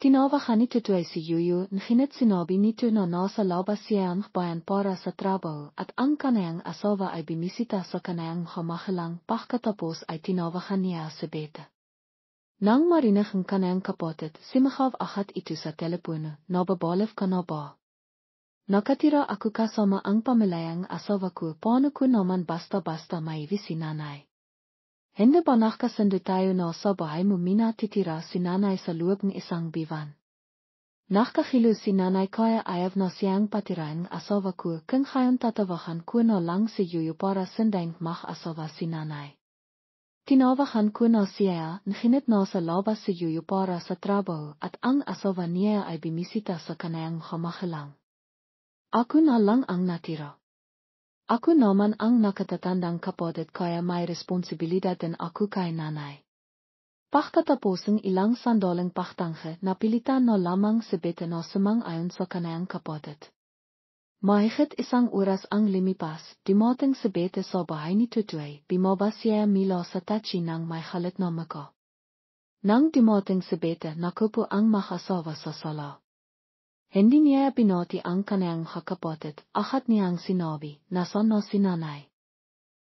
Tinawagan ni Tutoy si Yuyu, ngunit sinabi nito na nasa labas siya ang bayan para sa trabaho at ang kaniyang asawa ay bimisita sa kaniyang mga mahalang, pagkatapos ay tinawagan niya si Beta. Nang marinig ang kaniyang kapatid, simakaw agad ito sa telepono, nababalif ka na ba? Nakatira ako kasama ang pamilyang asawa ko, paano ko naman basta-basta maiwi si nanay? Hindi ba nakasundo tayo na sa bahay mo minatitira si nanay sa loob ng isang bivan? Nakakahilo si nanay kaya ayaw na siyang patirain ang asawa ko, kung ngayon tatawagan ko na lang si Yuyu para sundain mag-asawa si nanay. Tinawagan ko na siya, ngunit nasa labas si Yuyu para sa trabaho at ang asawa niya ay bimisita sa kaniyang mahalang. Ako na lang ang natira. Ako naman ang nakatatandang kapatid kaya may responsibilidad din ako kay nanay. Pagkatapos ng ilang sandaling pagtangke, napilitan na lamang si Beta na sumang-ayon sa kaniyang kapatid. Mahigit 1 oras ang lumipas, dumating si Beta sa bahay ni Tutoy, bumaba siya mula sa taxi nang may halit na muka. Nang dumating si Beta, nakupo ang mag-asawa sa sala. Hindi niya pinati ang kaniyang kapatid, agad niyang sinabi, nasaan na si nanay?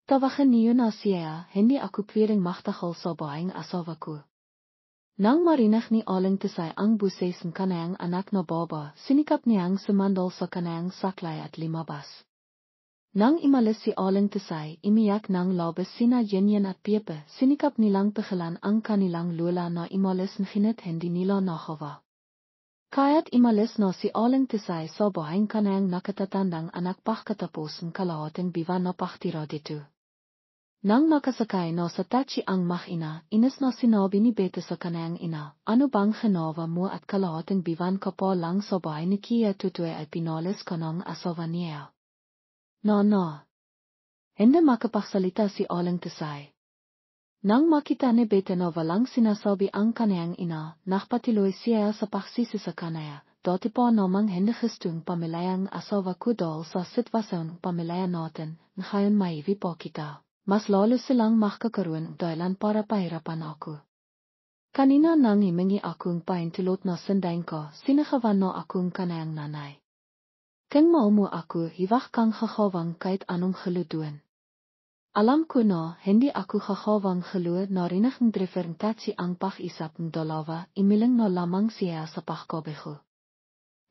Tawagan niyo na siya, hindi ako pwedeng magtagal sa bahay ng asawa ko. Nang marinig ni Aling Tisay ang buses ng kaniyang anak na baba, sinikap niyang sumandal sa kaniyang saklay at lumabas. Nang imalis si Aling Tisay, imiyak ng labas sina Yinyan at Pepe, sinikap nilang pigilan ang kanilang lola na imalis ngunit hindi nila nagawa. Kaya't imalis na si Aling Tisay sa bahay ng kaniyang nakatatandang anak pagkatapos ng kalahating biwan na pagtira dito. Nang makasakay na sa taxi ang mag-ina, inis na sinabi ni Beta sa kaniyang ina, ano bang ginawa mo at kalahating biwan ka pa lang sa bahay ni Kia Tutoy ay pinalis ka ng asawa niya. No. Hindi makapagsalita si Aling Tisay. Nang makita ni Beta na walang sinasabi ang kaniyang ina, nakpatiloy siya sa pagsisi sa kanaya, dati pa namang hindi gustong pamilyang asawa ko dahil sa sitwasyon pamilya natin, ngayon maiwi pa kita. Mas lalo silang makakaroon dahilan para pahirapan ako. Kanina nang himingi akong pahintulot na sundain ko, sinakawan na akong kanayang nanay. Kung maumo ako, hiwag kang kakawang kahit anong haluduan. Alam ko na, hindi ako kakawang halu narinig ng driver ng taxi ang pag-isap ng dalawa, imiling na lamang siya sa pagkabeho.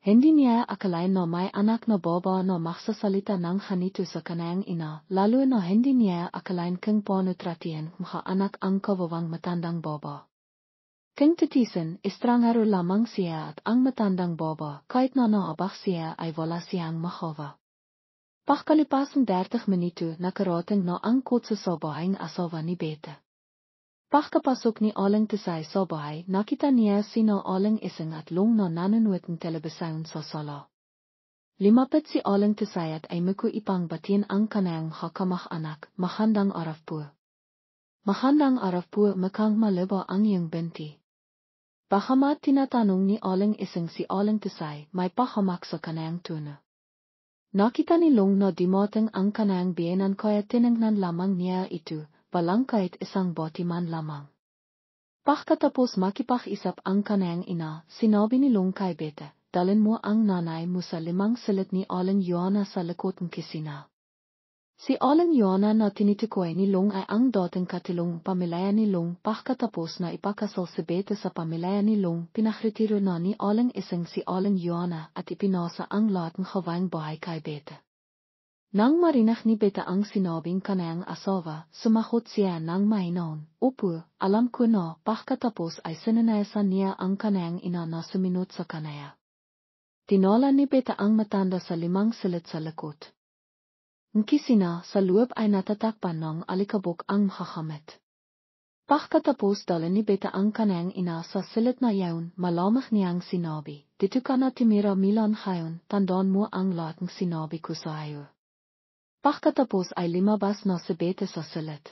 Hindi niya akalain na may anak na baba na magsasalita ng ganito sa kanayang ina, lalo na hindi niya akalain kung paano tratihin mga anak ang kawawang matandang baba. King titisan, istrangaru lamang siya at ang matandang baba, kahit na naabak siya ay wala siyang makava. Pagkalipasang 30 minuto nakarating na ang kotse sa bahay asawa ni Beta. Pagkapasok ni Aling Tisay sa bahay, nakita niya sina Aling Ising at Long na nanonood ng telebisyon sa sala. Limapit si Aling Tisay at ay ipang batin ang kanang hakamah anak, mahandang araf po. Mahandang araf po makang maliba ang iyong binti. Pahamat tinatanong ni Aling Ising si Aling Tisay, may pahamak sa kanang tuna. Nakita ni Long na dimating ang kanang biyenan kaya tinignan lamang niya ito, balang kahit isang batiman lamang. Pagkatapos makipag-isap ang kanang ina, sinabi ni Long kay Beta, dalhin mo ang nanay mo sa 5 silid ni Aling Joanna sa likod ng kusina. Si Aling Joanna na tinitikoy ni Long ay ang dating katilong pamilya ni Long. Pagkatapos na ipakasal si Beta sa pamilya ni Long, pinakretiro na ni Aling Ising si Aling Joanna at ipinasa ang lahat ng gawaing bahay kay Beta. Nang marinig ni Beta ang sinabing kanang asawa, sumagot siya ng mahinaon, "Opo, alam ko na." Pagkatapos ay sinanayasan niya ang kanang ina na sumunod sa kanaya. Tinala ni Beta ang matanda sa 5 silid sa likod. Ang kusina sa loob ay natatakpan ng alikabok ang hahamit. Pagkatapos dala ni Beta ang kanang ina sa silid na yaon, malamig niyang sinabi, "Dito ka na timira milan ngayon, tandaan mo ang lahat ng sinabi ko sa iyo." Pagkatapos ay limabas na si Beta sa silid.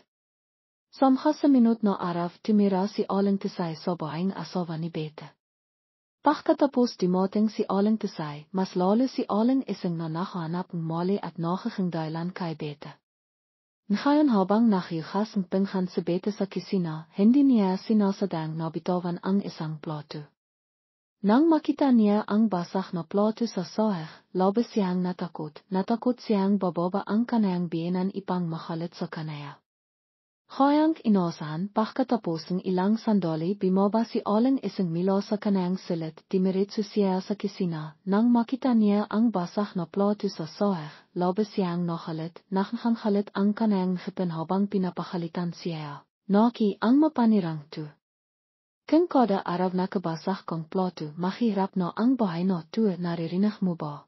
Samha sa minut na araf timira si Aling Tisay sa bahay asawa ni Beta. Pagkatapos dumating si Aling Tisay, mas lalo si Aling Ising na nakahanap ng mali at nakakang dahilan kay Beta. Ngayon habang nakiyukas ng pinggan si Beta sa kusina, hindi niya sinasadang na bitawan ang isang plato. Nang makita niya ang basah na plato sa sahig, labis siyang natakot siyang bababa ang kanayang biyenan ipang makalit sa kanaya. Kayang inasahan, pagkatapos ng ilang sandali bumaba si Aling Ising mula sa kanayang silid, dimiritso siya sa kusina. Nang makita niya ang basah na plato sa sahig, labis siyang nakalit, nakanghalit ang kanayang ngipin habang pinapakalitan siya. Naki ang mapanirang to. Kung kada araw nakabasah kang plato, mahirap na ang bahay na to, naririnig mo ba?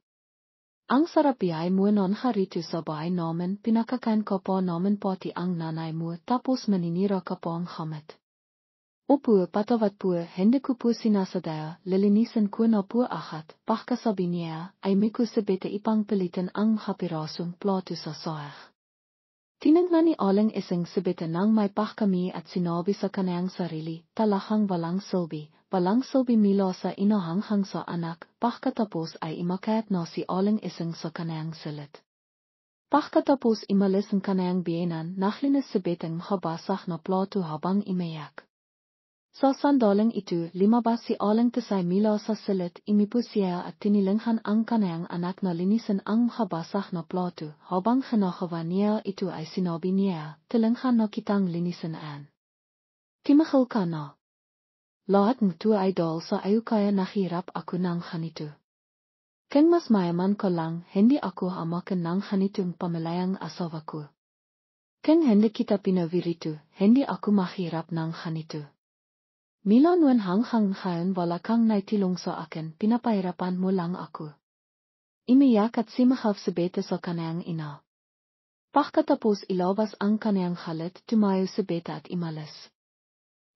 Ang sarap ay mo non harito sa bahay namin, pinakakan ka pa namin pati ang nanay mo, tapos maninira ka pa ang hamit. Opo, patawad po, hindi ko po sinasadaya, lilinisan ko na po ahat. Pagkasabi niya, ay may ko sa Beta ipang pilitan ang hapirasong plato sa sahig. Tinignan ni Aling Ising si Beta nang may pagkami at sinabi sa kanayang sarili, talahang walang silbi mila sa inahanghang sa anak. Pagkatapos ay imakayat na si Aling Ising sa kanayang silid. Pagkatapos imalis ang kanayang biyenan, naglinis si Beta ng habasah na plato habang imayak. Sa sandaling ito, limabas si Aling Tisay mila sa silid, imipo siya at tinilinghan ang kanayang anak na linisan ang habasah na plato. Habang hinakawa niya ito ay sinabi niya, "Tilinghan na kitang linisan an. Timahal ka na. Lahat ng ito ay dahil sa iyo kaya nahirap ako ng ganito. Kung mas mayaman ko lang, hindi ako hamakan ng ganitong pamilyang asawa ko. Kung hindi kita pinavirito, hindi ako mahirap ng ganito. Mila nuan hanghang ngayon wala kang naitilong sa akin, pinapahirapan mo lang ako." Imiyak at simahaf si Beta sa kanayang ina. Pagkatapos ilabas ang kanayang halit, tumayo si Beta at imalis.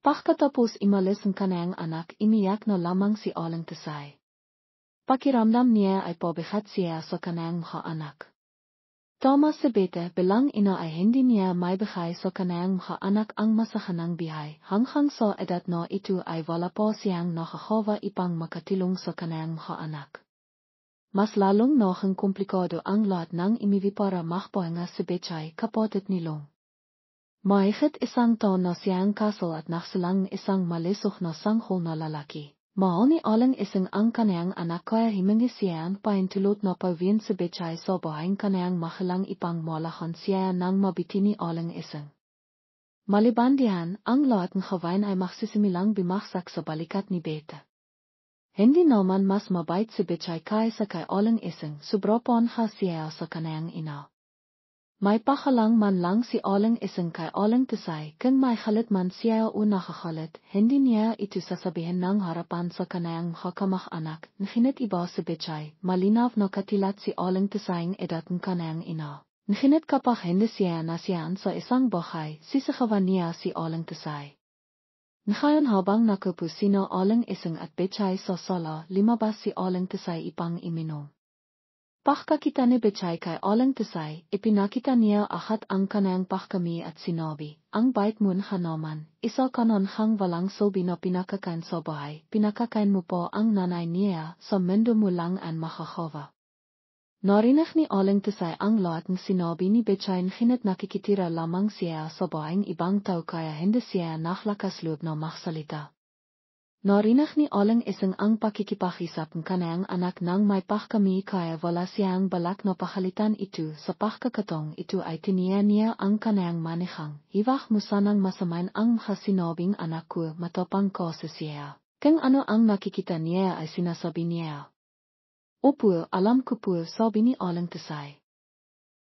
Pagkatapos imalis ang kanayang anak, imiyak na lamang si Aling Tisay. Pakiramdam niya ay pabigat siya sa kanayang mga anak. Tama si Beta bilang ina ay hindi niya may bigay sa kanayang mga anak ang masakanang bihay. Hanghang sa edad na ito ay wala pa siyang nakakawa ipang makatilong sa kanayang mga anak. Mas lalong nakang komplikado ang lahat ng imiwi para makpahinga si Betay, kapatid ni Long. Mahigit 1 taon na siyang kasal at nakasilang isang malisok na sanghol na lalaki. Mahal ni Aling Ising ang kanayang anak kaya himingi siyang paintulot na pawin si Betay sa bahay kanayang makilang ipang malahan siya ng mabiti ni Aling Ising. Maliban diyan, ang lahat ng gawain ay magsisimilang bimaksak sa balikat ni Beta. Hindi naman mas mabait si Betay kaysa kay Aling Ising, sobra pa siya sa kanayang ina. My pagelang man lang si aling isang kay aling tesay, kung may halit man siya o nakakalit, hindi niya ito sasabihin ng harapan sa kanayang hakamah anak, nhinit iba si Bechay, malinaw na katilat si aling tesayang edad ng kanayang ina. Nhinit kapag hindi siya nasiyan sa isang bahay, sisakawan niya si aling tesay. Ngayon habang nakupo sino aling isang at Bechay sa sala, limabas si aling tesay ipang iminom. Pakakita ni Bechay kay aling tesay, ipinakita niya ahat ang kanayang pakami at sinabi, ang bait mo naman, isa kanon hang walang silbi na pinakakain sa bahay, pinakakain mo po ang nanay niya, sa mundo mo lang ang makakawa. Narinig ni aling tesay ang lahat ng sinabi ni Bechay ngunit nakikitira lamang siya sa bahayang ibang tao kaya hindi siya naklakas loob na maksalita. Narinig ni aling isang ang pakikipag-isap ng kanayang anak nang may pakami kaya wala siyang balak na pahalitan ito sa pakakatong ito ay tiniya niya ang kanayang manihang. Hiwag mo sanang masamain ang mahasinabing anak ko matapang ko sa siya. Kung ano ang nakikita niya ay sinasabi niya. Opo, alam ko po, sabi ni aling tesay.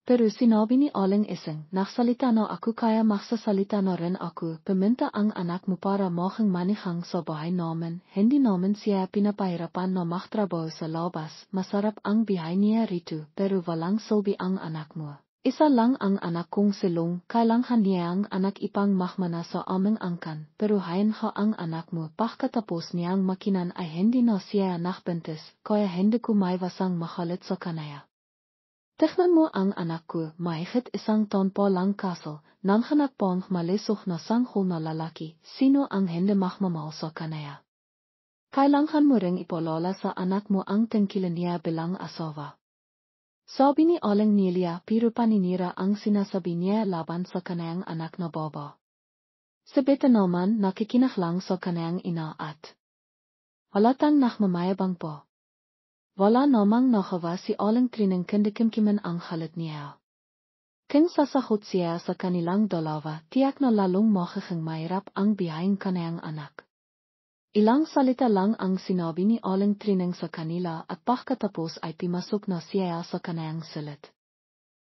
Pero sinabi ni aling isang, naksalita na ako kaya maksasalita na rin ako, paminta ang anak mo para making manihang sa bahay namin, hindi namin siya pinapahirapan na maktrabaho sa labas, masarap ang bihay niya rito, pero walang silbi ang anak mo. Isa lang ang anak kong silong, kailangan niya ang anak ipang mahmana sa aming angkan, pero hayan ha ang anak mo, pagkatapos niyang makinan ay hindi na siya nakbintis, kaya hindi ko may wasang mahalit sa kanaya. Tignan mo ang anak ko, mahigit isang taon pa lang kasal, nanganak pang malisok na sanghol na lalaki, sino ang hindi mahmamahal sa kanaya. Kailangan mo ring ipolala sa anak mo ang tungkilan niya bilang asawa. Sabi ni aling Nelia pero paninira ang sinasabi niya laban sa kanayang anak na baba. Sabita naman nakikinig lang sa kanayang ina at halatang nakmamayabang po. Wala namang nakawa si aling Trinang kandikimkiman ang halit niya. Kung sasahot siya sa kanilang dalawa, tiyak na lalong makikang mahirap ang biyahing kanayang anak. Ilang salita lang ang sinabi ni aling Trinang sa kanila at pagkatapos ay pimasok na siya sa kanayang silid.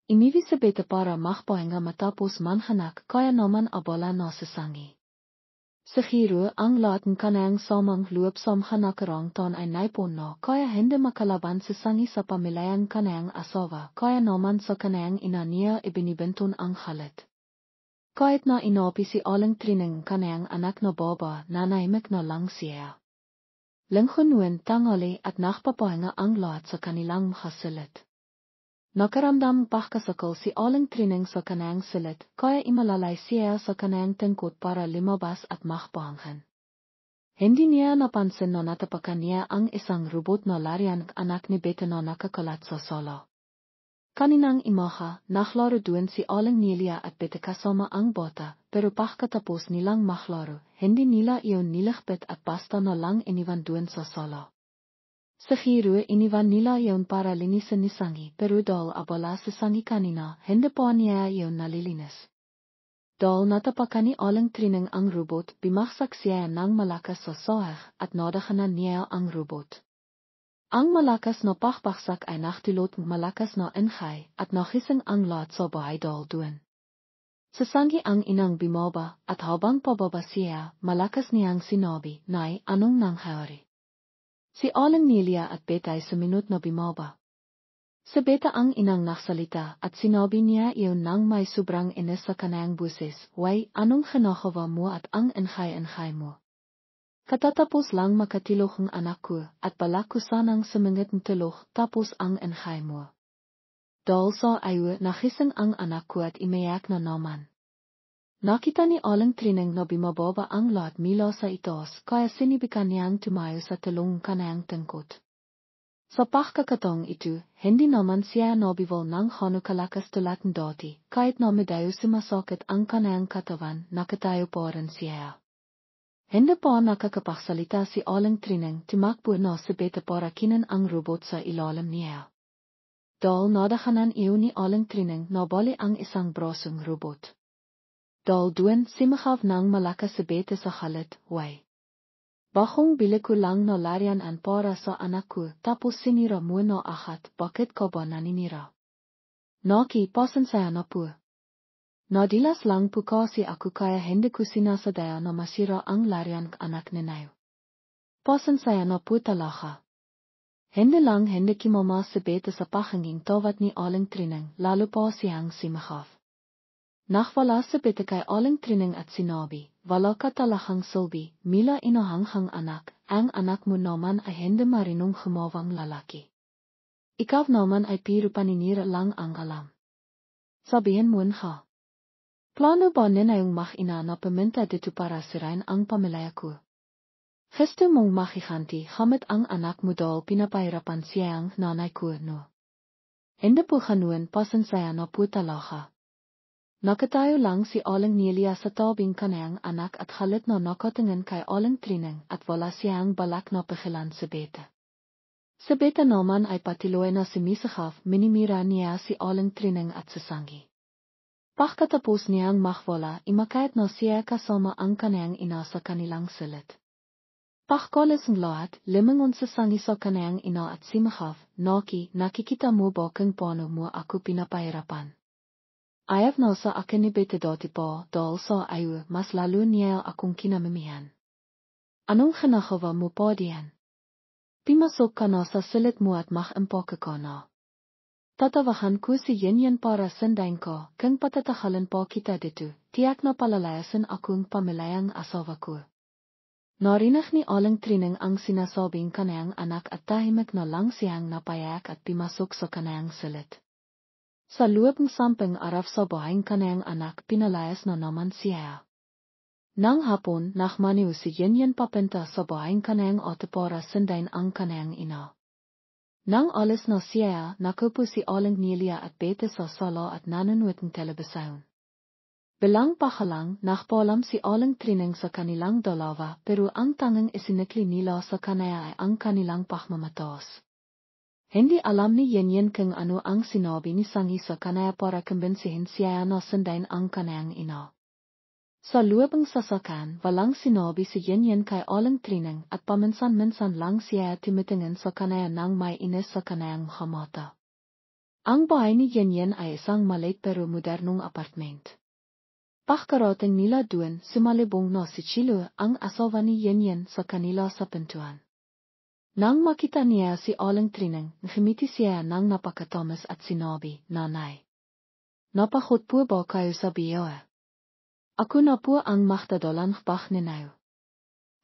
Iniwi si Beta para makpahinga matapos manhanak kaya naman abala na sa sangi. Siguro ang lahat ng kanayang samang loob sa nakarang taon ay naipon na kaya hindi makalaban sa sangi sa pamilayang kanayang asawa kaya naman sa kanayang ina niya ibinibintun ang halit. Kahit na inapi si aling Trinang kanayang anak na baba, nanahimik na lang siya. Lingkunwen tangali at nakpapahinga ang lahat sa kanilang makasilid. Nakaramdam pagkasakal si aling Trinang sa kanayang silid, kaya imalalay siya sa kanayang tengkot para limabas at makpahangan. Hindi niya napansin na natapakan niya ang isang robot na larian anak ni Beta na nakakalat sa sala. Kaninang imaha, naklaro doon si aling Nelia at Beta kasama ang bata, pero pagkatapos nilang maklaro, hindi nila iyon nilakbit at basta na lang iniwan doon sa sala. Siguro iniwan nila iyon para linisan ni Sangi, pero dahil abala sa Sangi kanina, hindi pa niya iyon nalilinis. Dahil natapakan ni aling Trinang ang robot, bimaksak siya ng malakas sa sahig at nadakanan niya ang robot. Ang malakas na pakbaksak ay naktilot malakas na ingay at nakising ang lahat sa bahay dahil doon. Sa Sangi ang inang bimaba at habang pababa siya, malakas niyang sinabi, Nay, anong nangyari? Si aling Nelia at Beta ay suminot na bimaba. Sa Beta ang inang naksalita at sinabi niya iyon nang may sobrang inis sa kanayang busis, Way, anong kinakawa mo at ang ingay-ingay mo? Katatapos lang makatilok ang anak ko, at balak ko sanang sumingit ng tilok tapos ang ingay mo. Dahil sa ayo nakising ang anak ko at imayak na naman. Nakita ni aling Trinang na bimababa ang lahat mila sa itaas kaya sinibikan niyang tumayo sa tulong kanayang tengkot. Sa pagkakataong ito, hindi naman siya nabiwal ng hanukalakas tulad ng dati, kahit na medayo sumasakit ang kanayang katawan, nakatayo pa rin siya. Hindi pa nakakapagsalita si aling Trinang, tumakbo na si Beta para kinan ang robot sa ilalim niya. Dahil nadakanan iyon ni aling Trinang na bali ang isang brasong robot. Dahil doon simakaw ng malakas si Beta sa halit, Way. Bakong bili ko lang na larian an para sa anak ko tapos sinira mo na ahat, bakit ka ba naninira? Naki pasen saya na pu. Na dilas lang pu kasi aku kaya hende kusina sadaya na masira ang larian k anak nenayo. Pasen saya na pu talaga. Hende lang hende ki mama sebete sa pachanging tawat ni aling trining lalu pa siyang simagaf. Nachwala sebete kay aling trining at sinabi, wala ka talahang sulbi, mila inohanghang anak, ang anak mo naman ay hende marinong humawang lalaki. Ikaw naman ay piru paninira lang ang alam. Sabihin mo ha. Plano ba ninayong ina na paminta dito para sirain ang pamilya ko? Gusto mong makikanti hamit ang anak mo daw pinapahirapan siyang nanay ko no. Hindi po kanuan pasan saya na po talaga. Nakatayo lang si Aling Nelia sa tabing kanayang anak at halit na nakatingin kay Aling Trining at wala siyang balak na pakilan sa beta. Sa beta naman ay patiloy na sumisakaf minimira niya si Aling Trining at sasangi. Pagkatapos niyang mahwala imakait na siya kasama ang kanayang ina sa kanilang silit. Pagkalas ng lahat, limangon sa sangi sa kanayang ina at simahaf, Naki, nakikita mo ba kung paano mo ako pinapahirapan? Ayaw na sa akin ni bete dati pa, dahil sa ayo, mas lalo niya akong kinamimihan. Anong kinakawa mo pa diyan? Pimasok ka na sa silit mo at makimpake ka na. Tatawahan ko si Yin para sandain ko, kung patatahalan pa kita dito, tiyak na palalayasan akong pamilayang asawa ko. Narinig ni Aling Trining ang sinasabing kanayang anak at tahimik na lang siyang napayak at pimasok sa kanayang silit. Sa loob ng samping araf sa bahayang kanayang anak pinalayas na naman siya. Nang hapon, nakmaniw si Yin papenta sa bahayang kanayang ate para sandain ang kanayang ina. Nang alis na siya, nakupo si Aling Nelia at bete sa sala at nanonood ng telebisyon. Bilang pahalang, nakpalam si Aling Trining sa kanilang dalawa pero ang tanging isinikli nila sa kanaya ay ang kanilang pagmamatas. Hindi alam ni Yin kung ano ang sinabi ni Sangi sa kanaya para kumbinsihin siya na sundain ang kanayang ina. Sa loob ng sasakan, walang sinabi si Yin kay Aling Trining at paminsan-minsan lang siya tumitingin sa kanaya nang may inis sa kanayang mata. Ang bahay ni Yin ay isang maliit pero modernong apartment. Pagkarating nila doon, sumalubong na si Chilo ang asawa ni Yin sa kanila sa pintuan. Nang makita niya si Aling Trining, ngumiti siya ng napakatamis at sinabi, Nanay. Napakot po ba kayo sa biyahe? Ako na po ang magdadalang bak ninayo.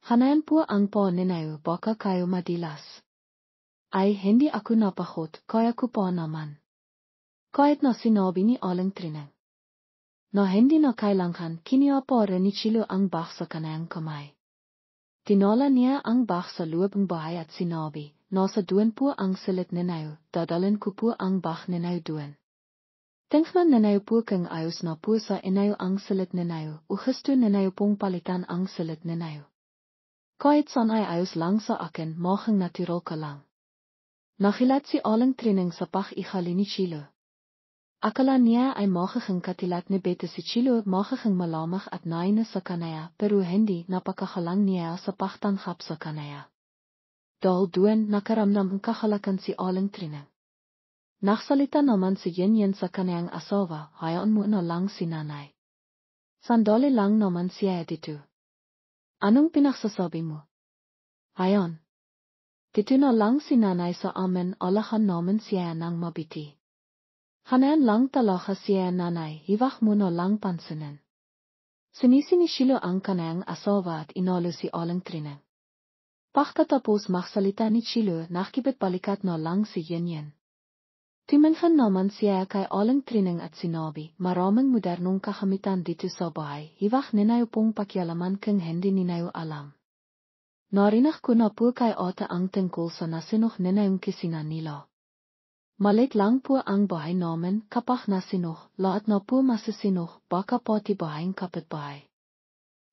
Hanayan po ang pa ninayo baka kayo madilas. Ay hindi ako napakot, kaya ko pa naman. Kahit na sinabi ni Aling Trining. Na hindi na kailangan kiniya pa rin ni Chilo ang bak sa kanayang kamay. Tinala niya ang bak sa loob ng bahay at sinabi, nasa doon po ang silit ninayo, dadalhin ko po ang bak ninayo doon. Tingnan ninayo po kung ayos na po sa inayo ang silit ninayo, o gusto ninayo pong palitan ang silit ninayo. Kahit saan ay ayos lang sa akin, mukhang natural ka lang. Nakilat si Aling Trining sa pag-ihali ni Chilo. Akala niya ay makakang katilat ni bete si Chilo makakang malamang at naina sa kanaya pero hindi napakahalang niya sa pagtanghap sa kanaya. Dahil doon nakaramdam ang kahalakan si Aling Trining. Naksalita naman si Yin sa kanayang asawa, hayaan mo na lang si nanay. Sandali lang naman siya dito. Anong pinagsasabi mo? Hayon. Dito na lang si nanay sa amin alahan naman siya ng mabiti. Hanayan lang talaga siya nanay, hiwak mo na lang pansinin. Sinisi ni Chilo ang kanayang asawa at inalo si Aling Trining. Pagkatapos magsalita ni Chilo, nakikipagpalikat na lang si Yin. Timanhan naman siya kay Aling Trining at sinabi, maraming modernong kakamitan dito sa bahay, hiwak ninayo pong pakialaman kung hindi ninayo alam. Narinig ko na po kay ate ang tungkol sa nasinok ninayong kisina nila. Malit lang po ang bahay namin kapag nasinok, lahat na po masisinok, baka pati bahayang kapitbahay.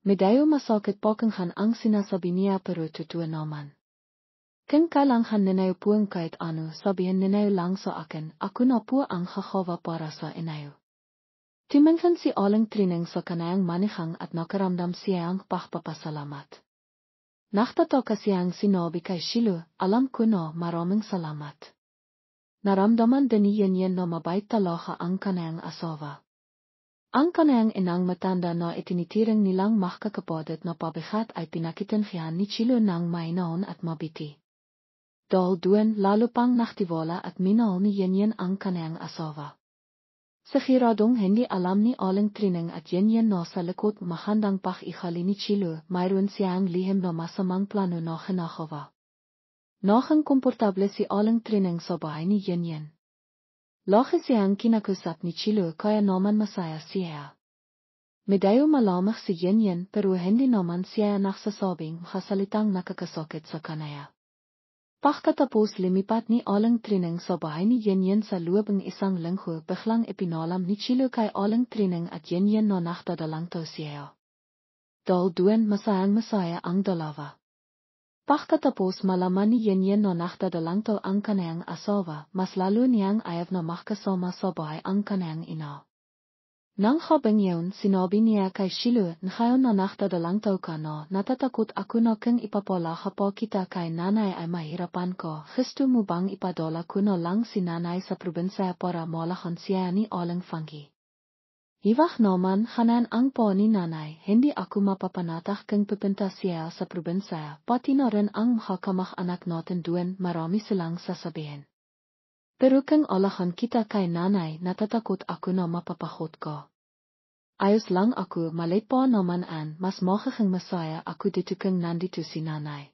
Medyo masakit pakinggan ang sinasabi niya pero totoo naman. Kung kailangan ninayo po ang kahit ano, sabihin ninayo lang sa akin, ako na po ang kakawa para sa inayo. Timanhan si Aling Trining sa kanayang manihang at nakaramdam siyang pagpapasalamat. Naktataka siyang sinabi kay Chilo, alam ko na maraming salamat. naramdaman din ni yenyen na mabait talaga ang kanyang asawa. Ang kanyang inang matanda na itinitiring nilang makakapadet na pabigat ay pinakitinhihan ni Chilo ng mainon at mabiti. Dahil doon lalo pang naktiwala at minahal ni yenyen ang kanyang asawa. Siguradong hindi alam ni Aling Trining at yenyen na sa likod mahandang pakikali ni Chilo, mayroon siyang lihim na masamang plano na ginagawa. Naging komportable si Aling Trining sa bahay ni yenyen. Lagi siyang kinakusap ni Chilo kaya naman masaya siya. Medyo malamig si yenyen pero hindi naman siya nagsasabing makasalitang nakakasakit sa kanaya. Pagkatapos lumipat ni Aling Trining sa bahay ni yenyen sa loob ng isang linggo, biglang ipinalam ni Chilo kay Aling Trining at yenyen na nakdadalang to siya. Dahil doon masayang-masaya ang dalawa. Pagkatapos malaman ni yenyen na nakdadalang to ang kanyang asawa, mas lalo niyang ayaw na makasama sa bahay ang kanyang ina. Nang habang yun, sinabi niya kay Chilo, ngayon na nakdadalang to ka na, natatakot ako na kung ipapala ka pa kita kay nanay ay mahirapan ko. Gusto mo bang ipadala ko na lang si nanay sa probinsya para malakan siya ni Aling Funky? Iwag naman hanan ang po ni nanay, hindi ako mapapanatag kung pupunta siya sa probinsya, pati na rin ang makakamag-anak natin doon, marami silang sasabihin. Pero kung alakan kita kay nanay, natatakot ako na mapapahot ko. Ayos lang ako, malit pa naman mas magiging masaya ako dito kung nandito si nanay.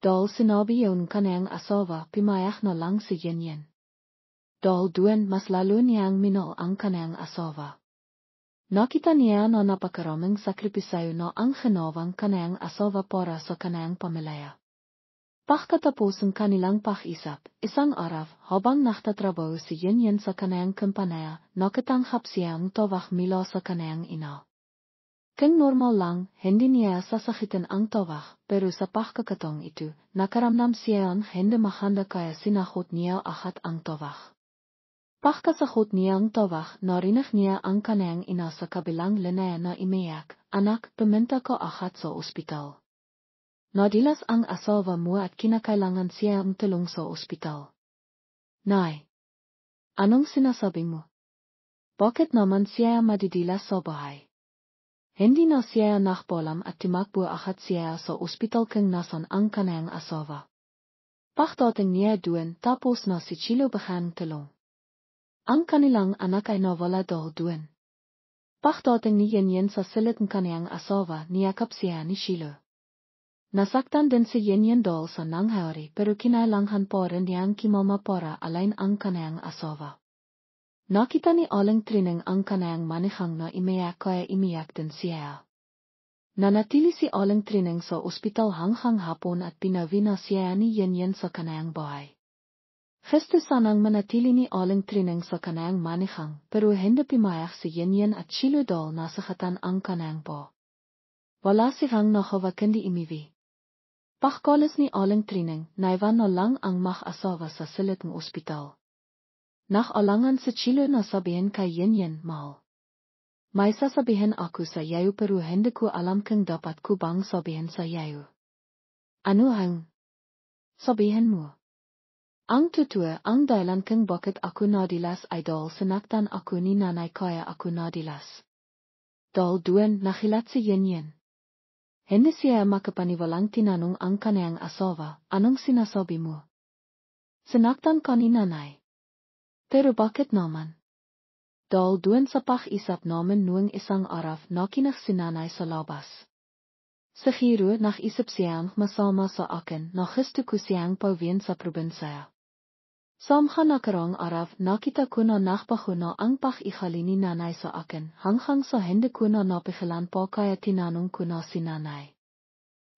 Dahil sinabi yun kanyang asawa, pimayak na lang si yenyen. Dahil doon mas lalo niyang minahal ang kanyang asawa. Nakita niya na napakaraming sakripisyo na ang ginawang kanyang asawa para sa kanyang pamilya. Pagkatapos ng kanilang pag-isip, isang araw, habang nagtatrabaho si yenyen sa kanyang kumpanya, nakatanggap siyang tawag mula sa kanyang ina. Kung normal lang, hindi niya sasakitin ang tawag, pero sa pagkakataong ito, nakaramdam siya ang hindi maganda kaya sinahot niya agad ang tawag. Pagkasahot niyang tawag, narinig niya ang kanyang ina sa kabilang linya na umiyak, "Anak, pumunta ka agad sa ospital. Nadilas ang asawa mo at kinakailangan siya ang tulong sa ospital." "Nay, anong sinasabi mo? Bakit naman siya madidilas sa bahay?" Hindi na siya nakpalam at tumakbo agad siya sa ospital kung nasan ang kanyang asawa. Pagdating niya doon, tapos na si Chilo bagang tulong. Ang kanilang anak ay nawala dahil doon. Pagdating ni yenyen sa silid ng kanyang asawa, niyakap siya ni Chilo. Nasaktan din si yenyen dahil sa nangyari pero kinailangan pa rin niyang kimama para alain ang kanyang asawa. Nakita ni Aling Trining ang kanyang manihang na umiyak kaya umiyak din siya. Nanatili si Aling Trining sa ospital hanggang hapon at pinawi na siya ni yenyen sa kanyang bahay. Gusto sanang manatili ni Aling Trining sa kanyang manihang pero hindi pumayag si yenyen at Chilo dahil nasakatan ang kanyang po. Wala siyang nagawa kundi umiwi. Pagkalis ni Aling Trining, naiwan na lang ang mag-asawa sa silid ng ospital. Nag-alangan si Chilo na sabihin kay yenyen, "Mahal, may sasabihin ako sa iyo pero hindi ko alam kung dapat ko bang sabihin sa iyo." "Ano ang sabihin mo?" "Ang totoo, ang dahilan kung bakit ako nadilas ay dahil sinaktan ako ni nanay kaya ako nadilas." Dahil doon nakilat si yenyen. Hindi siya makapaniwalang tinanong ang kanyang asawa, "Anong sinasabi mo? Sinaktan ka ni nanay? Pero bakit naman?" Dahil doon sa pag-isip namin noong isang araw nakinig si nanay sa labas. Siguro nag-isip siyang masama sa akin na gusto ko siyang pauwiin sa probinsya. Samha nakarang araw nakita ko na nagbago na ang pag-ikali ni nanay sa akin hanggang sa hindi ko na napigilan pa kaya tinanong ko na si nanay.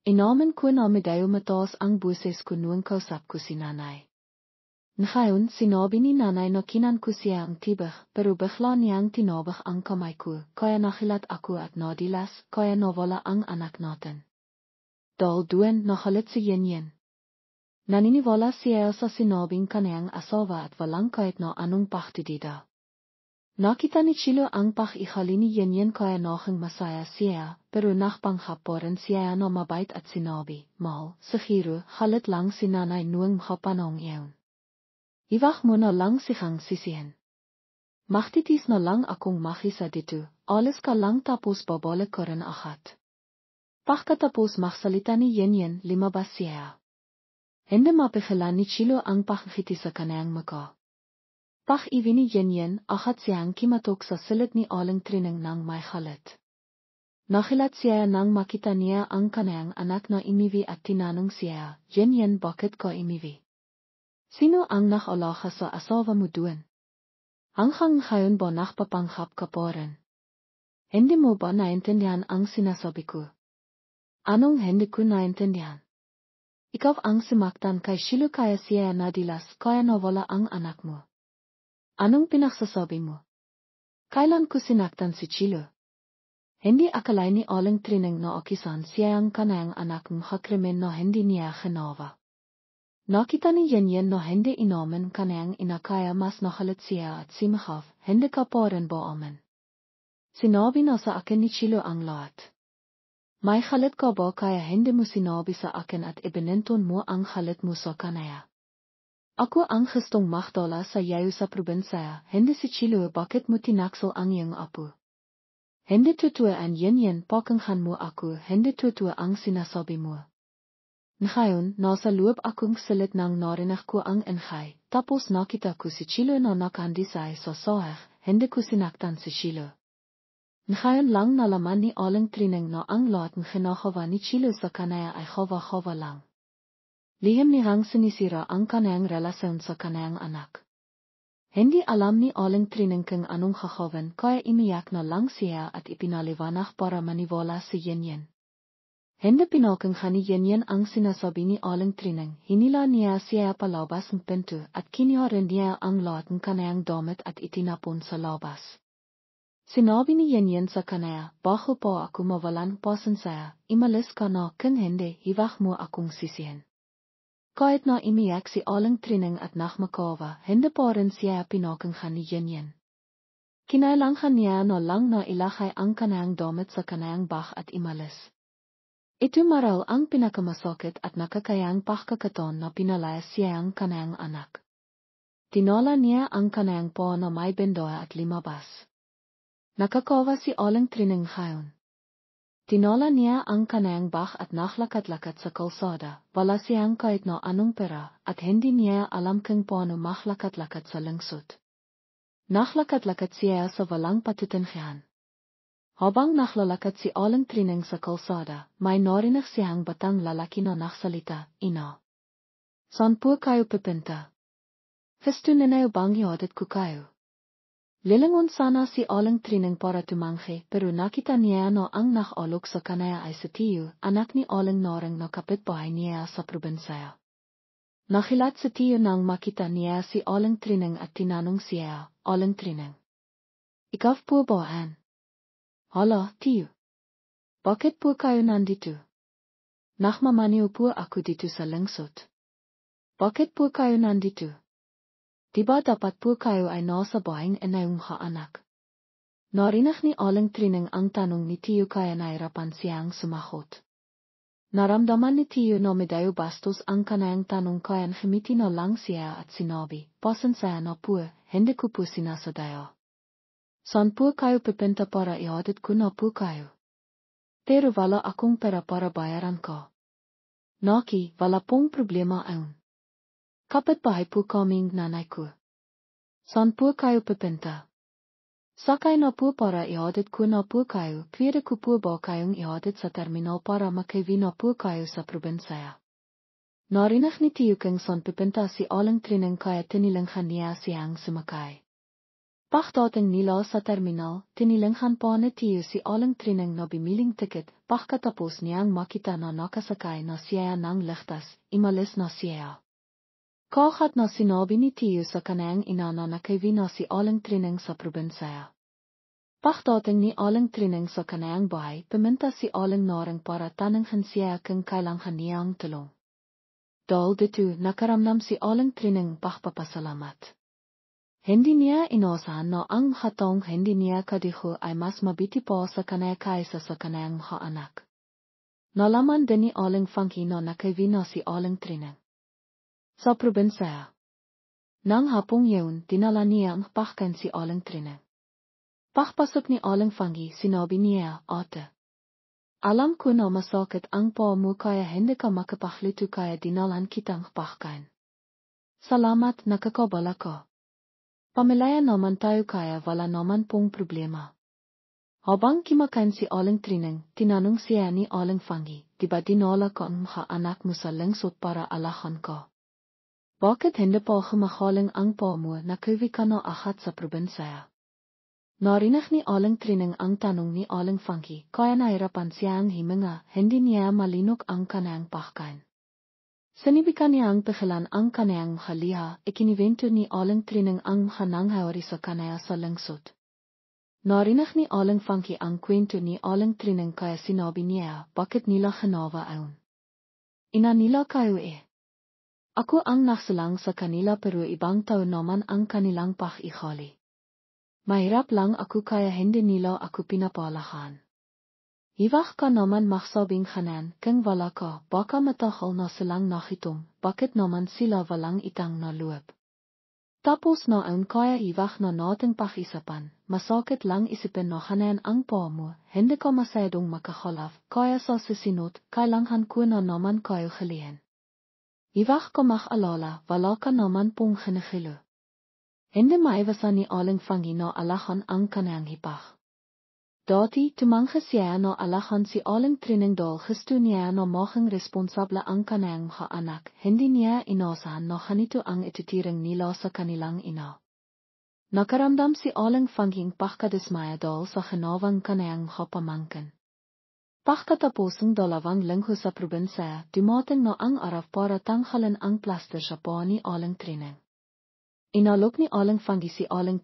Inamin ko na medyo mataas ang boses ko noong kausap ko si nanay. Ngayon sinabi ni nanay na kinan ko siya ang tibig pero bigla niyang tinabig ang kamay ko kaya nakilat ako at nadilas kaya nawala ang anak natin. Dahil doon nakalit si yenyen. Naniniwala siya sa sinabing kanyang asawa at walang kahit na anong pagdidida. Nakita ni Chilo ang pag-ikali ni yenyen kaya naging masaya siya, pero nakpanghap pa rin siya na mabait at sinabi, "Mahal, siguro halit lang si nanay noong makapanong iyon." Iwag mo na lang sigang sisihin. Magtitis na lang akong makisa dito, alles ka lang tapos babalik ko rin agad. Pagkatapos magsalita ni Yen, lumabas siya. Hindi mapigilan ni Chilo ang pagkikiti sa kanayang mukha. Pag-iwi ni Yen, agad siyang kimatok sa silid ni Aling Trining ng may galit. Nakilat siya nang makita niya ang kanayang anak na imiwi at tinanong siya, Yen, bakit ka imiwi? Sino ang nakalaga sa asawa mo doon? Hanggang ngayon ba nagpapanggap ka pa rin? Hindi mo ba naintindihan ang sinasabi ko? Anong hindi ko naintindihan? Ikaw ang simaktan kay Chilo kaya siya nadilas kaya nawala ang anak mo. Anong pinagsasabi mo? Kailan ko sinaktan si Chilo? Hindi akalain ni Aling Trining na akisan siya ang kanayang anak ng krimen na hindi niya ginawa. Nakita ni Yen na hindi inamin kanayang inakaya mas nakalit siya at simahaf, hindi ka pa rin ba amin? Sinabi na sa akin ni Chilo ang lahat. May galit ka ba kaya hindi mo sinabi sa akin at ibininton mo ang galit mo sa kanaya? Ako ang gustong magdala sa iyo sa probinsya, hindi si Chilo, bakit mo tinaksel ang iyong apo? Hindi totoo ang Yen, pakinggan mo ako, hindi totoo ang sinasabi mo. Ngayon, nasa loob akong silid nang narinig ko ang ingay, tapos nakita ko si Chilo na nakandisay sa sahig, hindi ko sinaktan si Chilo. Ngayon lang nalaman ni Aling Trining na ang lahat ng ginagawa ni Chilo sa kanaya ay gawa-gawa lang. Lihim niyang sinisira ang kanayang relasyon sa kanayang anak. Hindi alam ni Aling Trining kung anong gagawin kaya iniyak na lang siya at ipinaliwanag para maniwala si Yen. Hindi pinakinggan ni Yen ang sinasabi ni Aling Trining, hinila niya siya palabas ng pinto at kinuha rin niya ang lahat ng kanayang damit at itinapon sa labas. Sinabi ni Yen sa kanaya, bago pa ako mawalan pasensya, imalis ka na kung hindi, iwag mo akong sisihin. Kahit na imiyak si Aling Trining at nakmakawa, hindi pa rin siya pinakinggan ni Yen. Kinailangan niya na lang na ilagay ang kanayang damit sa kanayang bag at imalis. Ito maral ang pinakamasakit at nakakayang pagkakataon na pinalaya siya ang kanayang anak. Tinala niya ang kanayang paa na may bendoa at limabas. Nakakawa si Aling Trining ngayon. Tinala niya ang kanayang bag at naglakad-lakad sa kalsada, wala siyang kahit na anong pera, at hindi niya alam kung paano maglakad-lakad sa lungsod. Naglakad-lakad siya sa walang patutunguhan. Habang naglalakad si Aling Trining sa kalsada, may narinig siyang batang lalaki na nagsalita, Ina. Saan po kayo pupunta? Gusto ninyo bang ihatid ko kayo? Lilingon sana si Aling Trining para tumanggi, pero nakita niya na ang nakalok sa kanaya ay si Tiyo, anak ni Aling Naring na kapitbahay niya sa probinsya. Nakilat si Tiyo nang makita niya si Aling Trining at tinanong siya, Aling Trining. Ikaw po ba an? Hala, Tiyo. Bakit po kayo nandito? Nakmamaniw po ako dito sa lungsod. Bakit po kayo nandito? Diba dapat po kayo ay nasa bahing inayong anak? Narinig ni Aling Trining ang tanong ni Tiyo kaya nahirapan siyang sumagot. Naramdaman ni Tiyo na medyo bastos ang kanayang tanong kaya ngumiti na lang siya at sinabi, pasensya na po, hindi ko po sinasadya. Saan po kayo pupunta para ihatid ko na po kayo? Pero wala akong pera para bayaran ko. Naki, wala pong problema ayon. Kapitbahay po kaming nanay ko. Saan po kayo pupunta? Sakay na po para ihatid ko na po kayo, pwede ko po ba kayong ihatid sa terminal para makauwi na po kayo sa probinsya? Narinig ni Tiyo kung saan pupunta si Aling Trining kaya tinilanghan niya siyang sumakay. Pagdating nila sa terminal, tinilanghan pa ni Tiyo si Aling Trining na bimiling tiket, pagkatapos niyang makita na nakasakay na siya ng ligtas, imalis na siya. Kaagad na sinabi ni Tiyo sa kanayang ina na nakauwi na si Aling Trining sa probinsya. Pagdating ni Aling Trining sa kanayang bahay, pumunta si Aling Naring para tanungin siya kung kailangan niyang tulong. Dahil dito, nakaramdam si Aling Trining pagpapasalamat. Hindi niya inasahan na ang hatong hindi niya kadiho ay mas mabiti pa sa kanaya kaysa sa kanayang mga anak. Nalaman din ni Aling Funky na nakauwi na si Aling Trining. Sa probinsya. Nang hapong yeun, dinalania ang pachkan si aling training. Pachpasok ni aling fangi, sinabi niya, ate. Alam ko na masakit ang pa mo kaya hindi ka makapagluto kaya dinalan kitang pachkan. Salamat, nakakabala ka. Pamilaya naman tayo kaya wala naman pong problema. Habang kimakain si aling training, tinanong siya ni aling fangi, diba dinala ka ang mga anak mo sa lungsod para alahan ka? Bakit hindi pa kumakaling ang pa mo na kuwi ka na ahat sa probinsya? Narinig ni aling training ang tanong ni aling fangi, kaya nahirapan siya ang himinga, hindi niya malinok ang kanayang pachkan. Sinibikan niya ang pikilan ang kanayang mahaliha, ikiniwento ni aling training ang mahananghawari sa kanaya sa lungsod. Narinig ni aling fangi ang kwento ni aling training kaya sinabi niya, bakit nila hanawa aun? Ina nila kayo eh. Ako ang nagsalang sa kanila pero ibang tao naman ang kanilang pag-ihali. Mahirap lang ako kaya hindi nila ako pinapalahan. Iwak ka naman magsabing kanan, kung wala ka, baka matahal na silang nakitom, bakit naman sila walang itang na luwab. Tapos noon kaya iwak na nating pag-isapan, masakit lang isipin na kanan ang pa mo, hindi ka masyadong makahalaf, kaya sa susunod, kailangan ko na naman kayo halihin. Iwak ka mag-alala, wala ka naman pong hinihilo. Hindi maiwasan ni aling fangi na alahan ang kanayang hipag. Dati, tumangha siya na alahan si aling training dahil gusto niya na maging responsable ang kanayang mga anak, hindi niya inasahan na ganito ang itutiring nila sa kanilang ina. Nakaramdam si aling fanging pagkadismaya dahil sa ginawang kanayang mga pamangkin. Pagkatapos ng 2 linggo sa probinsya, dumating na ang araw para tanghalan ang plaster sa paa ni aling training. Inalok ni aling fangi si aling training